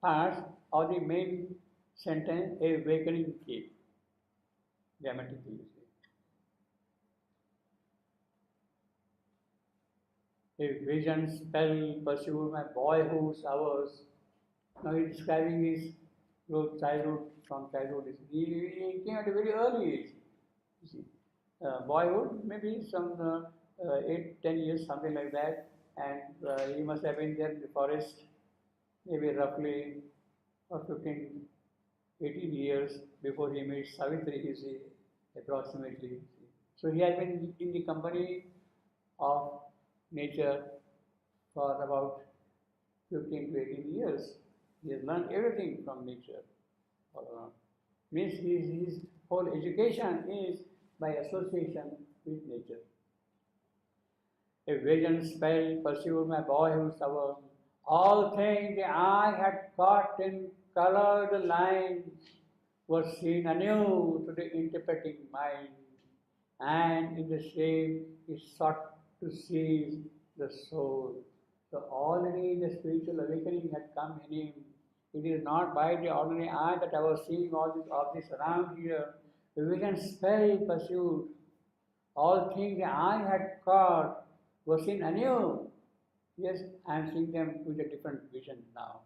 parts of the main sentence, awakening came. Grammatically. A vision spell pursued my boyhood's hours. Now he is describing his childhood, from childhood. He came at a very early age. You see. Boyhood, maybe some 8, 10 years, something like that. And he must have been there in the forest, maybe roughly 15, 18 years before he met Savitri, you see, approximately. So he has been in the company of nature for about 15 to 18 years. He has learned everything from nature all around. Means his whole education is by association with nature. A vision spell pursued my boyhood's hour. All things the eye had caught in colored lines were seen anew to the interpreting mind, and in the same it sought to seize the soul. So already the spiritual awakening had come in him. It is not by the ordinary eye that I was seeing all these objects around here. The vision spell pursued. All things the eye had caught were seen anew. Yes, I am seeing them with a different vision now.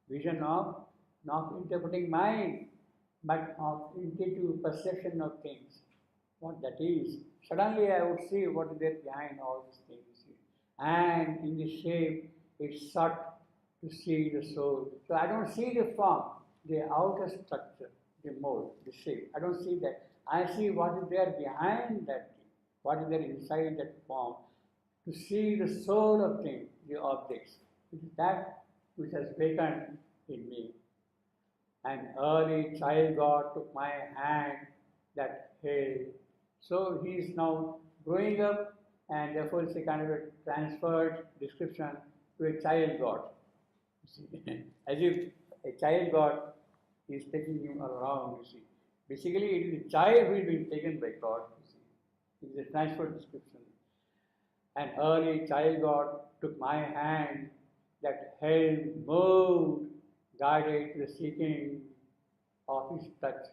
Vision of not interpreting mind. but of intuitive perception of things, what that is. Suddenly I would see what is there behind all these things. And in the shape, it's sought to see the soul. So I don't see the form, the outer structure, the mold, the shape. I don't see that. I see what is there behind that thing, what is there inside that form. To see the soul of things, the objects. It is that which has wakened in me. An early child God took my hand that held. So he is now growing up, and therefore it's a kind of a transferred description to a child God. You see, as if a child God is taking you around, you see. Basically, it is a child who is being taken by God, you see. It is a transferred description. An early child God took my hand that held, moved, guided to the seeking of his touch.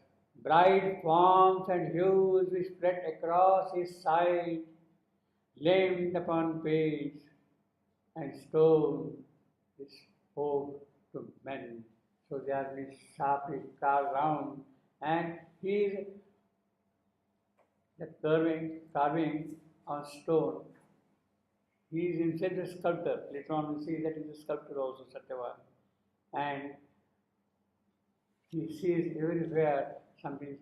Bright forms and hues we spread across his side, limned upon page and stone, which spoke to men. So they are been sharply carved round, and he is that carving on stone. He is himself a sculptor. Later on we see that he is a sculptor also, Satyava. And he sees everywhere something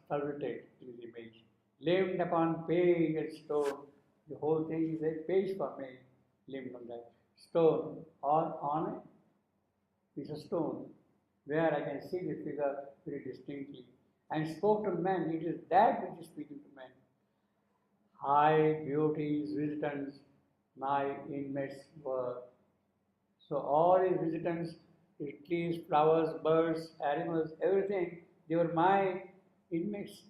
sculpted in his image. Limned upon page and stone. The whole thing is a page for me, limned on that stone or on a piece of stone, where I can see the figure very distinctly. And spoke to men. It is that which is speaking to men. High beauty's visitants, my inmates were. So all his visitants, trees, flowers, birds, animals, everything, they were my inmates.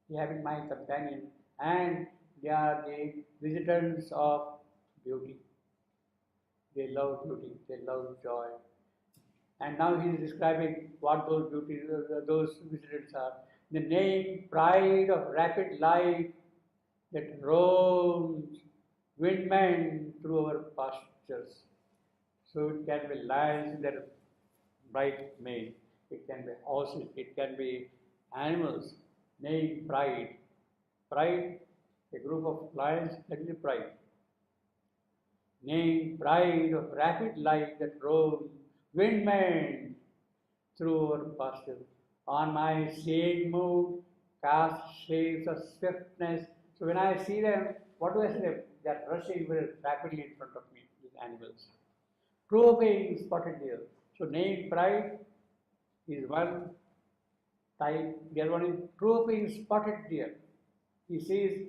They have been my companion, and they are the visitants of beauty. They love beauty, they love joy. And now he is describing what those those visitants are. The name, pride of rapid life that roams windmen through our pastures. So it can be lions that are bright mane, it can be horses, it can be animals, named pride. Pride, a group of lions, that is a pride. Named pride of rapid life that roams windmen through our pastures. On my seeing mood, cast shapes of swiftness. So when I see them, what do I see them? They are rushing very rapidly in front of me, these animals. Trooping spotted deer. So named pride is one type, the other one is trooping spotted deer. He sees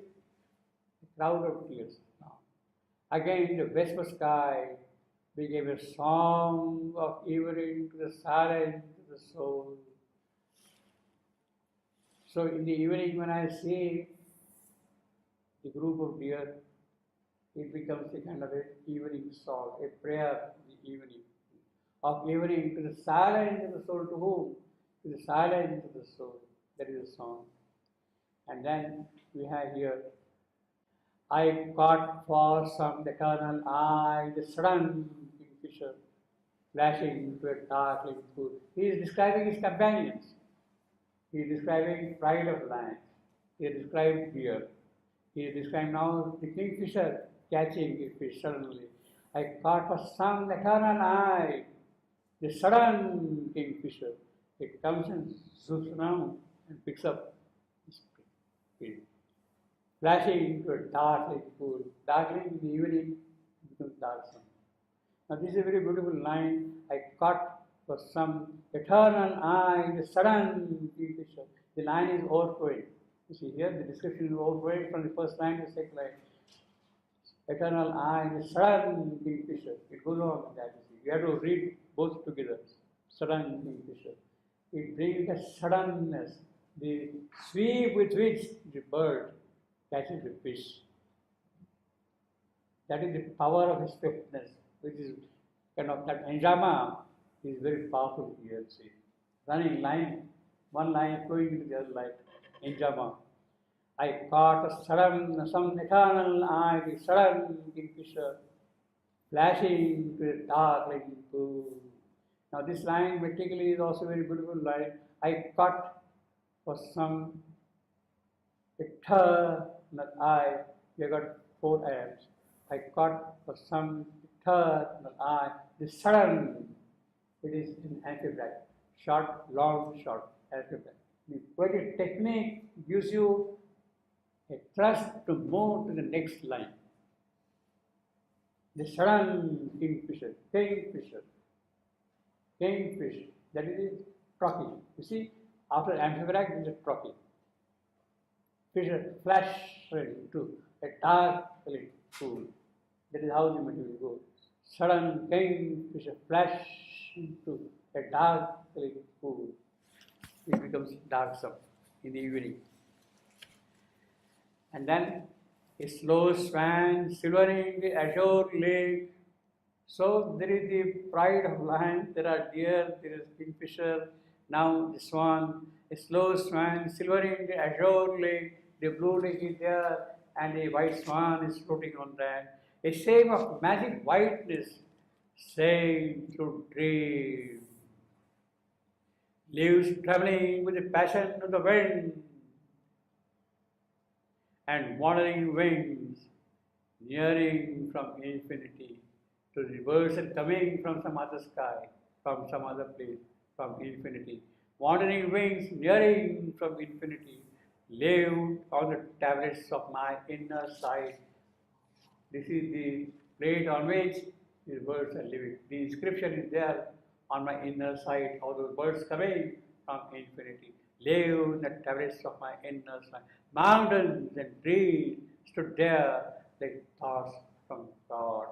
a crowd of deer now. Again, the vesper sky became a song of evening to the silence of the soul. So in the evening when I see the group of deer, it becomes a kind of an evening song, a prayer in the evening. Of evening to the silence of the soul, to whom? To the silence of the soul. That is the song. And then we have here, I caught for some eternal eye the sudden kingfisher flashing into a darkling pool. He is describing his companions. He is describing pride of lions. He has described deer. He is describing now the kingfisher catching a fish suddenly. I caught for some eternal eye the sudden kingfisher. It comes and zooms around and picks up his prey. Flashing into a darkling pool. Darkling in the evening becomes dark sun. Now this is a very beautiful line. I caught for some eternal eye the sudden kingfisher. The line is overflowing. You see here the description is overflowing from the first line to the second line. Eternal eye, the sudden kingfisher. It goes on with that. You have to read both together. Sudden kingfisher. It brings the suddenness, the sweep with which the bird catches the fish. That is the power of his swiftness, which is kind of that enjama is very powerful here. See, running line, one line flowing into the other line, enjama. I caught a sudden, some eternal eye, the sudden kingfisher, flashing to a darkling pool. Now this line vertically is also a very beautiful line. I caught for some eternal eye. You got 4 items. I caught for some eternal eye. The sudden, it is in amphibrach. Short, long, short, amphibrach. The poetic technique gives you a thrust to move to the next line. The sudden kingfisher, kingfish, that is trochee. You see, after amphibrach, there is a trochee. Fisher, flash into a dark pool. That is how the material goes. Sudden kingfisher, flash into a dark pool. It becomes darksome in the evening. And then a slow swan silvering the azure lake. So there is the pride of land, there are deer, there is kingfisher, now the swan, a slow swan silvering the azure lake, the blue lake is there, and the white swan is floating on that. A shape of magic whiteness sailed through dreams. Leaves traveling with the passion of the wind, and wandering wings nearing from infinity to the birds and coming from some other sky, from some other place, from infinity. Wandering wings nearing from infinity lived on the tablets of my inner sight. This is the plate on which these birds are living. The inscription is there on my inner sight, all those birds coming from infinity. Live in the tablets of my inner sight. Mountains and trees stood there like thoughts from God.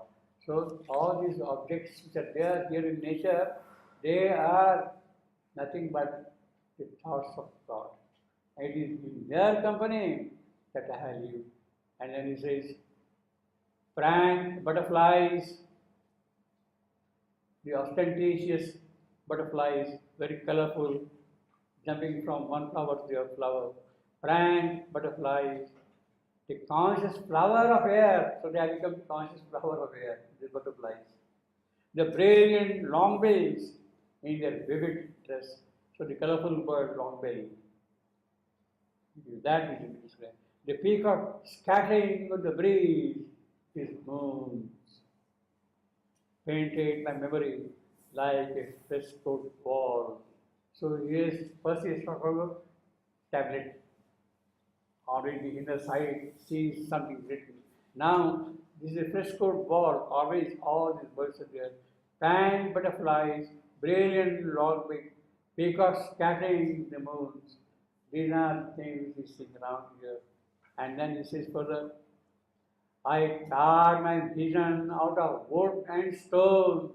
So all these objects which are there here in nature, they are nothing but the thoughts of God. It is in their company that I have lived. And then he says, frank butterflies, the ostentatious butterflies, very colorful, jumping from one flower to the other flower. Frank butterflies, the conscious flower of air, so they have become conscious flower of air, the butterflies. The brilliant longbills in their vivid dress, so the colorful bird longbill. That is to be described. The peacock scattering with the breeze, his moons, painted by memory like a frescoed wall. So here's first is talking about tablet. Already the inner side sees something written. Now this is a frescoed wall. Always all these birds are there. Fan butterflies, brilliant longbill, peacocks scattering the moons. These are things we see around here. And then he says further, I carve my vision out of wood and stone.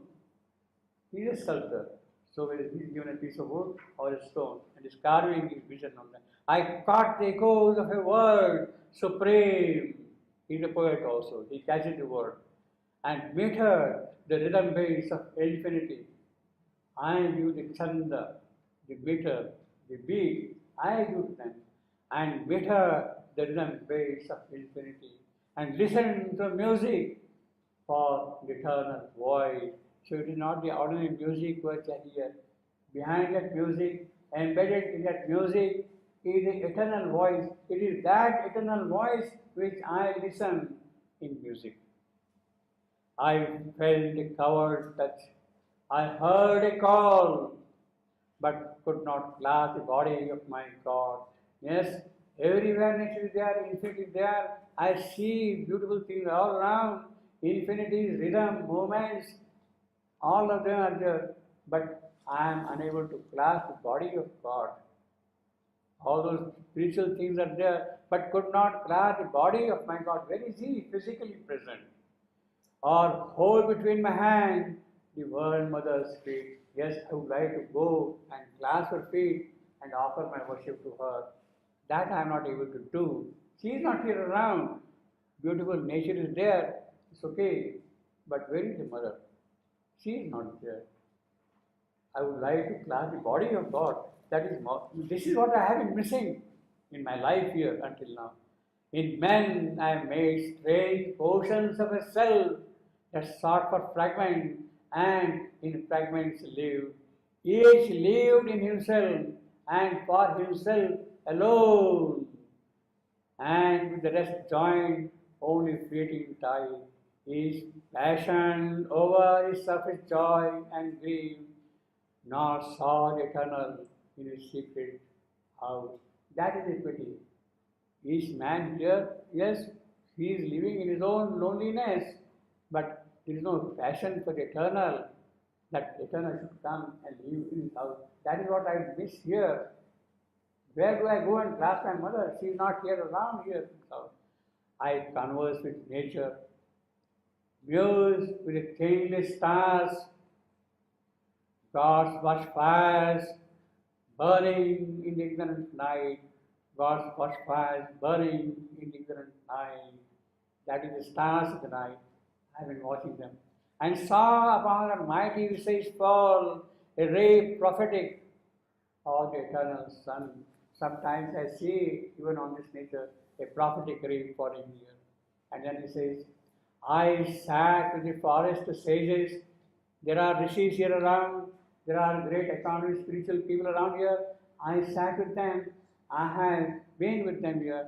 He is a sculptor. So when he is given a piece of wood or a stone and is carving his vision on that. I caught the echoes of a word supreme. He is a poet also. He catches the word. And meter the rhythm base of infinity. I give the chanda, the meter, the beat. I give them. And meter the rhythm base of infinity. And listen to music for the eternal voice. So it is not the ordinary music which I hear. Behind that music, embedded in that music, is the eternal voice. It is that eternal voice which I listen in music. I felt a coward touch. I heard a call, but could not clasp the body of my God. Yes, everywhere nature is there, infinity is there. I see beautiful things all around. Infinity's rhythm, movements, all of them are there. But I am unable to clasp the body of God. All those spiritual things are there, but could not clasp the body of my God. Where is He physically present? Or hold between my hand the World Mother's feet. Yes, I would like to go and clasp her feet and offer my worship to her. That I am not able to do. She is not here around. Beautiful nature is there. It's okay. But where is the mother? She is not there. I would like to clasp the body of God. This is what I have been missing in my life here until now. In men I made strange portions of a cell that sought for fragments, and in fragments lived. Each lived in himself and for himself alone, and with the rest joined, only fleeting tide. Is passion over his surface joy and grief, nor saw the eternal in his secret house. That is the pity. Each man here, yes, he is living in his own loneliness, but there is no passion for the eternal, that eternal should come and live in his house. That is what I miss here. Where do I go and clasp my mother? She is not here around here in his house. I converse with nature, muse with the changeless stars, God's watchfires burning in the ignorant night, God's watchfires burning in the ignorant night. That is the stars of the night. I have been watching them. And saw upon the mighty visage fall a ray prophetic of the eternal sun. Sometimes I see, even on this nature, a prophetic ray falling here. And then he says, I sat with the forest sages. There are rishis here around. There are great economists, spiritual people around here. I sat with them. I have been with them here.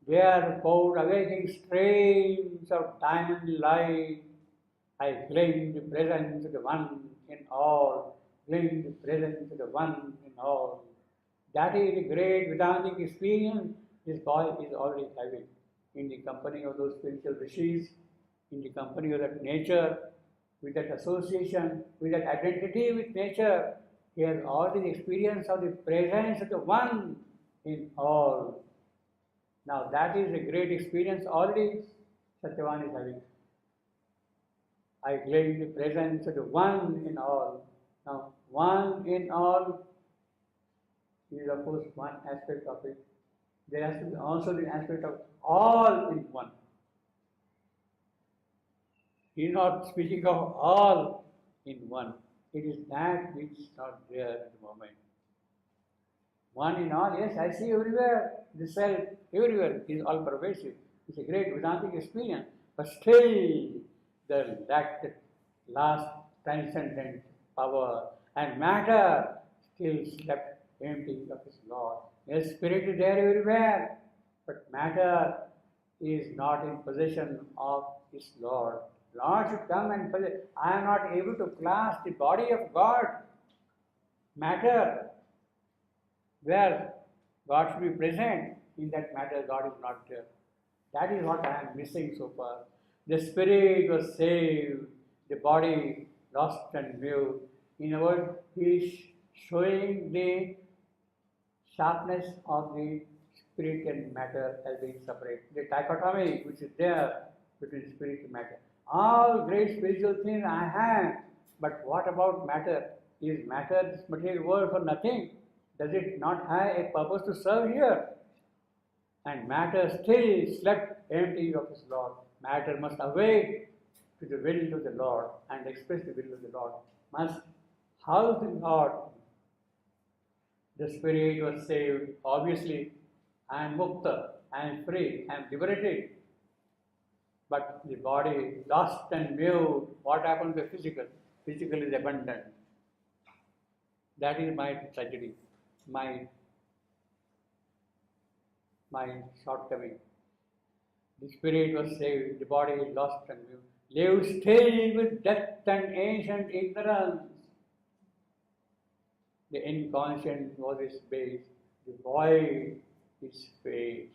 They are poured awakening streams of diamond light. I claim the presence of the One in all. Claim the presence of the One in all. That is the great Vedantic experience this boy is already having in the company of those spiritual rishis, in the company of that nature, with that association, with that identity with nature. He has already the experience of the presence of the One in all. Now that is a great experience already Satyavan is having. I claim the presence of the One in all. Now, One in all is of course one aspect of it. There has to be also the aspect of all in one. He is not speaking of all in one. It is that which is not there at the moment. One in all, yes, I see everywhere. The self, everywhere is all pervasive. It's a great Vedantic experience. But still, there lacked the last transcendent power, and matter still slept empty of its Lord. Yes, spirit is there everywhere, but matter is not in possession of its Lord. Lord should come and possess. I am not able to clasp the body of God. Matter, where God should be present, in that matter God is not there. That is what I am missing so far. The spirit was saved, the body lost and mute. In other words, he is showing the sharpness of the spirit and matter as being separate. The dichotomy which is there between spirit and matter. All great spiritual things I have, but what about matter? Is matter, this material world, for nothing? Does it not have a purpose to serve here? And matter still slept empty of its Lord. Matter must awake to the will of the Lord and express the will of the Lord. Must house the Lord. The spirit was saved. Obviously, I am mukta, I am free, I am liberated. But the body lost and mute. What happened to the physical? Physical is abundant. That is my tragedy, my shortcoming. The spirit was saved, the body is lost and mute. Live still with death and ancient ignorance. The inconscient was his base, the void is fate.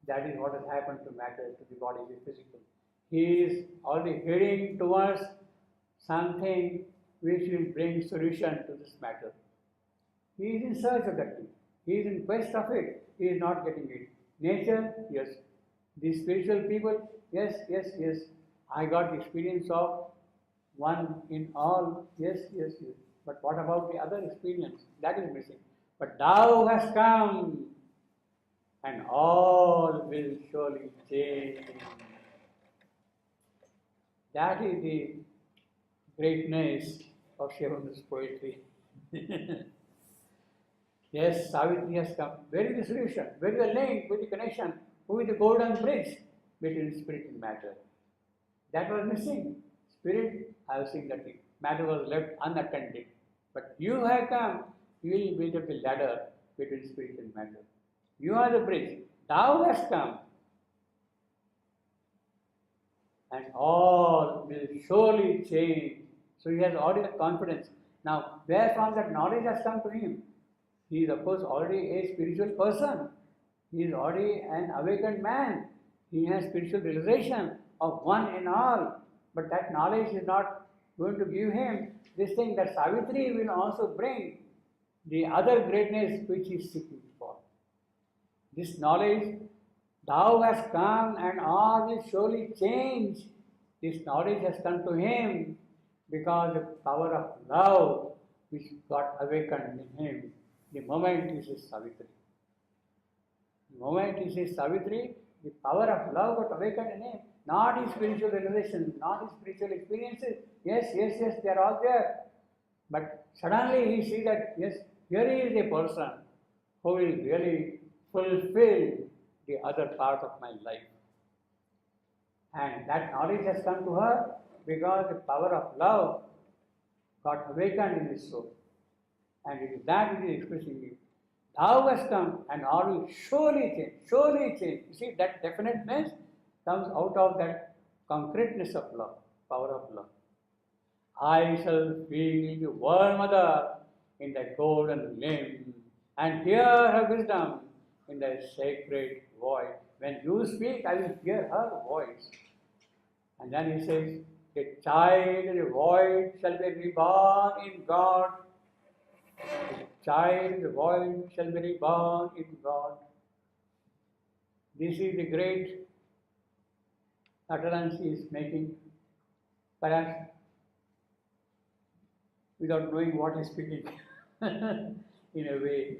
That is what has happened to matter, to the body, the physical. He is already heading towards something which will bring solution to this matter. He is in search of that thing. He is in quest of it. He is not getting it. Nature, yes. The spiritual people, yes. I got the experience of one in all, yes. But what about the other experience? That is missing. But thou hast come, and all will surely change. That is the greatness of Shivananda's poetry. Yes, Savitri has come. Where is the solution? Where is the link? Where is the connection? Who is the golden bridge between spirit and matter? That was missing. Spirit, I have seen that thing. Matter was left unattended. But you have come you will build up a ladder between spirit and matter. You are the bridge. Thou hast come. And all will surely change. So he has already the confidence. Now, where from that knowledge has come to him? He is, of course, already a spiritual person. He is already an awakened man. He has spiritual realization of one and all. But that knowledge is not going to give him this thing that Savitri will also bring, the other greatness which he is seeking for. This knowledge, thou hast come and all will surely change. This knowledge has come to him because the power of love which got awakened in him the moment he says Savitri. The moment he says Savitri, the power of love got awakened in him, not his spiritual realization, not his spiritual experiences. Yes, they are all there. But suddenly he sees that, yes, here is a person who will really fulfill the other part of my life. And that knowledge has come to her because the power of love got awakened in his soul. And it is that which is expressing you. Thou hast come and all will surely change, surely change. You see, that definiteness comes out of that concreteness of love, power of love. I shall feel the world mother in thy golden limb and hear her wisdom in thy sacred voice. When you speak, I will hear her voice. And then he says, the child in the void shall be reborn in God. The child in the void shall be reborn in God. This is the great utterance he is making, perhaps without knowing what he is speaking, in a way.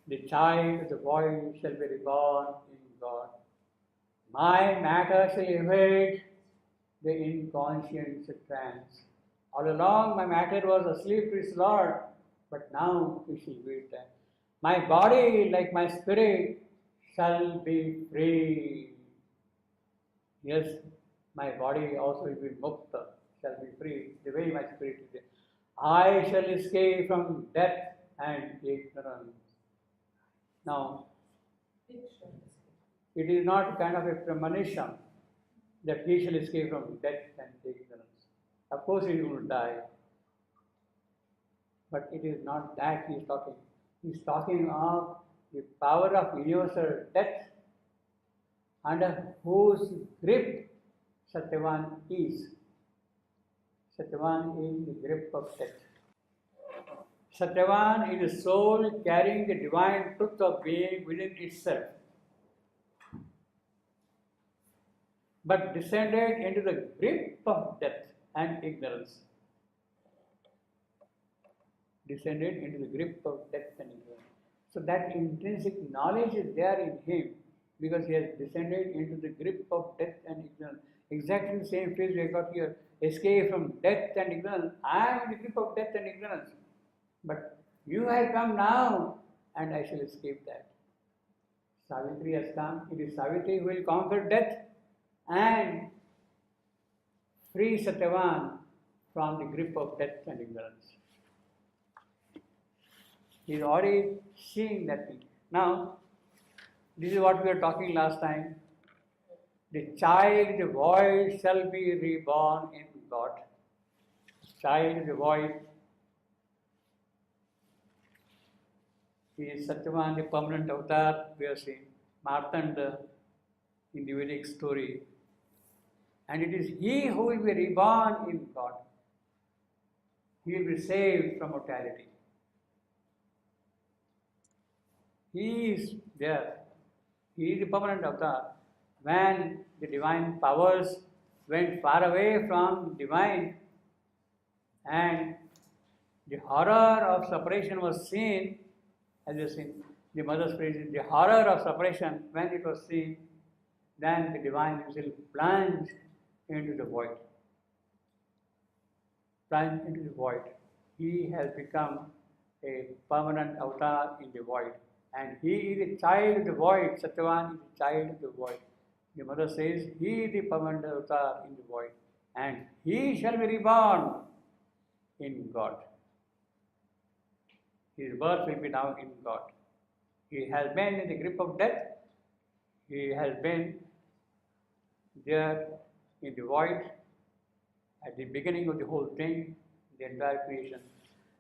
The child of the void shall be reborn in God. My matter shall evade the inconscience trance. All along my matter was asleep to its Lord, but now we shall wait that. My body, like my spirit, shall be free. Yes, my body also will be mukta, shall be free, the way my spirit is. I shall escape from death and ignorance. Now, it is not kind of a premonition that he shall escape from death and ignorance. Of course, he is going to die. But it is not that he is talking. He is talking of the power of universal death under whose grip Satyavan is. Satyavan is the grip of death. Satyavan is a soul carrying the divine truth of being within itself, but descended into the grip of death and ignorance. Descended into the grip of death and ignorance. So that intrinsic knowledge is there in him because he has descended into the grip of death and ignorance. Exactly the same phrase we have got here. Escape from death and ignorance. I am in the grip of death and ignorance. But you have come now and I shall escape that. Savitri has come. It is Savitri who will conquer death and free Satyavan from the grip of death and ignorance. He is already seeing that thing. Now, this is what we were talking last time. The child, the void shall be reborn in God. Child, the void. He is Satyavan, the permanent avatar, we have seen. Martanda in the Vedic story. And it is he who will be reborn in God. He will be saved from mortality. He is there. He is the permanent avatar. When the divine powers went far away from divine and the horror of separation was seen, as you have seen, the mother's praise, the horror of separation, when it was seen, then the divine himself plunged into the void. Plunged into the void. He has become a permanent avatar in the void. And he is a child of the void. Satyavan is a child of the void. The mother says, he is the permanent avatar in the void. And he shall be reborn in God. His birth will be now in God. He has been in the grip of death. He has been there in the void at the beginning of the whole thing, the entire creation.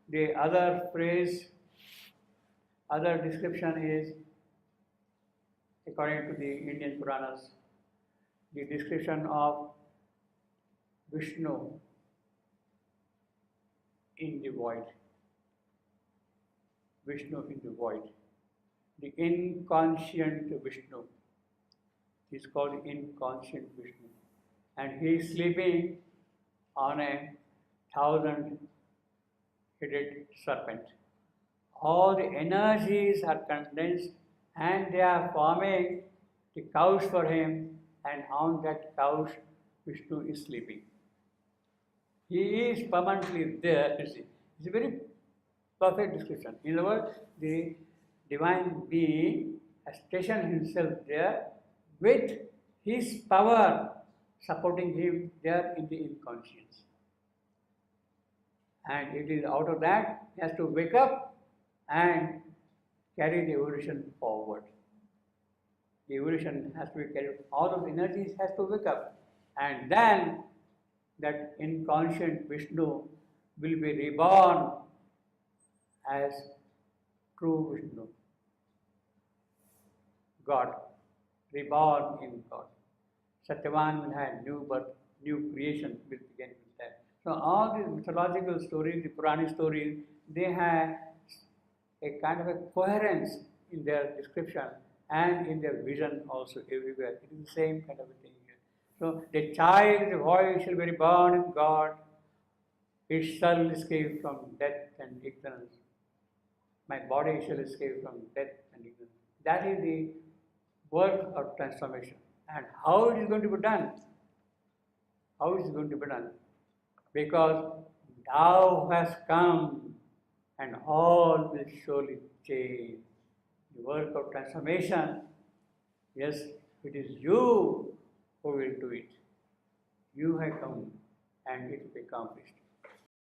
The other phrase, other description is, according to the Indian Puranas, the description of Vishnu in the void. Vishnu in the void. The inconscient Vishnu is called inconscient Vishnu. And he is sleeping on a 1,000-headed serpent. All the energies are condensed and they are forming the couch for him, and on that couch Vishnu is sleeping. He is permanently there. It's a very perfect description. In other words, the divine being has stationed himself there with his power supporting him there in the inconscience. And it is out of that he has to wake up and carry the evolution forward. The evolution has to be carried. All of the energies has to wake up, and then that inconscient Vishnu will be reborn as true Vishnu, God, reborn in God. Satyavan will have new birth, new creation will begin with that. So all these mythological stories, the Puranic stories, they have a kind of a coherence in their description and in their vision also everywhere. It is the same kind of a thing here. So the child, the boy shall be reborn in God. It shall escape from death and ignorance. My body shall escape from death and ignorance. That is the work of transformation. And how it is going to be done? How it is going to be done? Because thou hast come and all will surely change. The work of transformation, yes, it is you who will do it. You have come and it will be accomplished.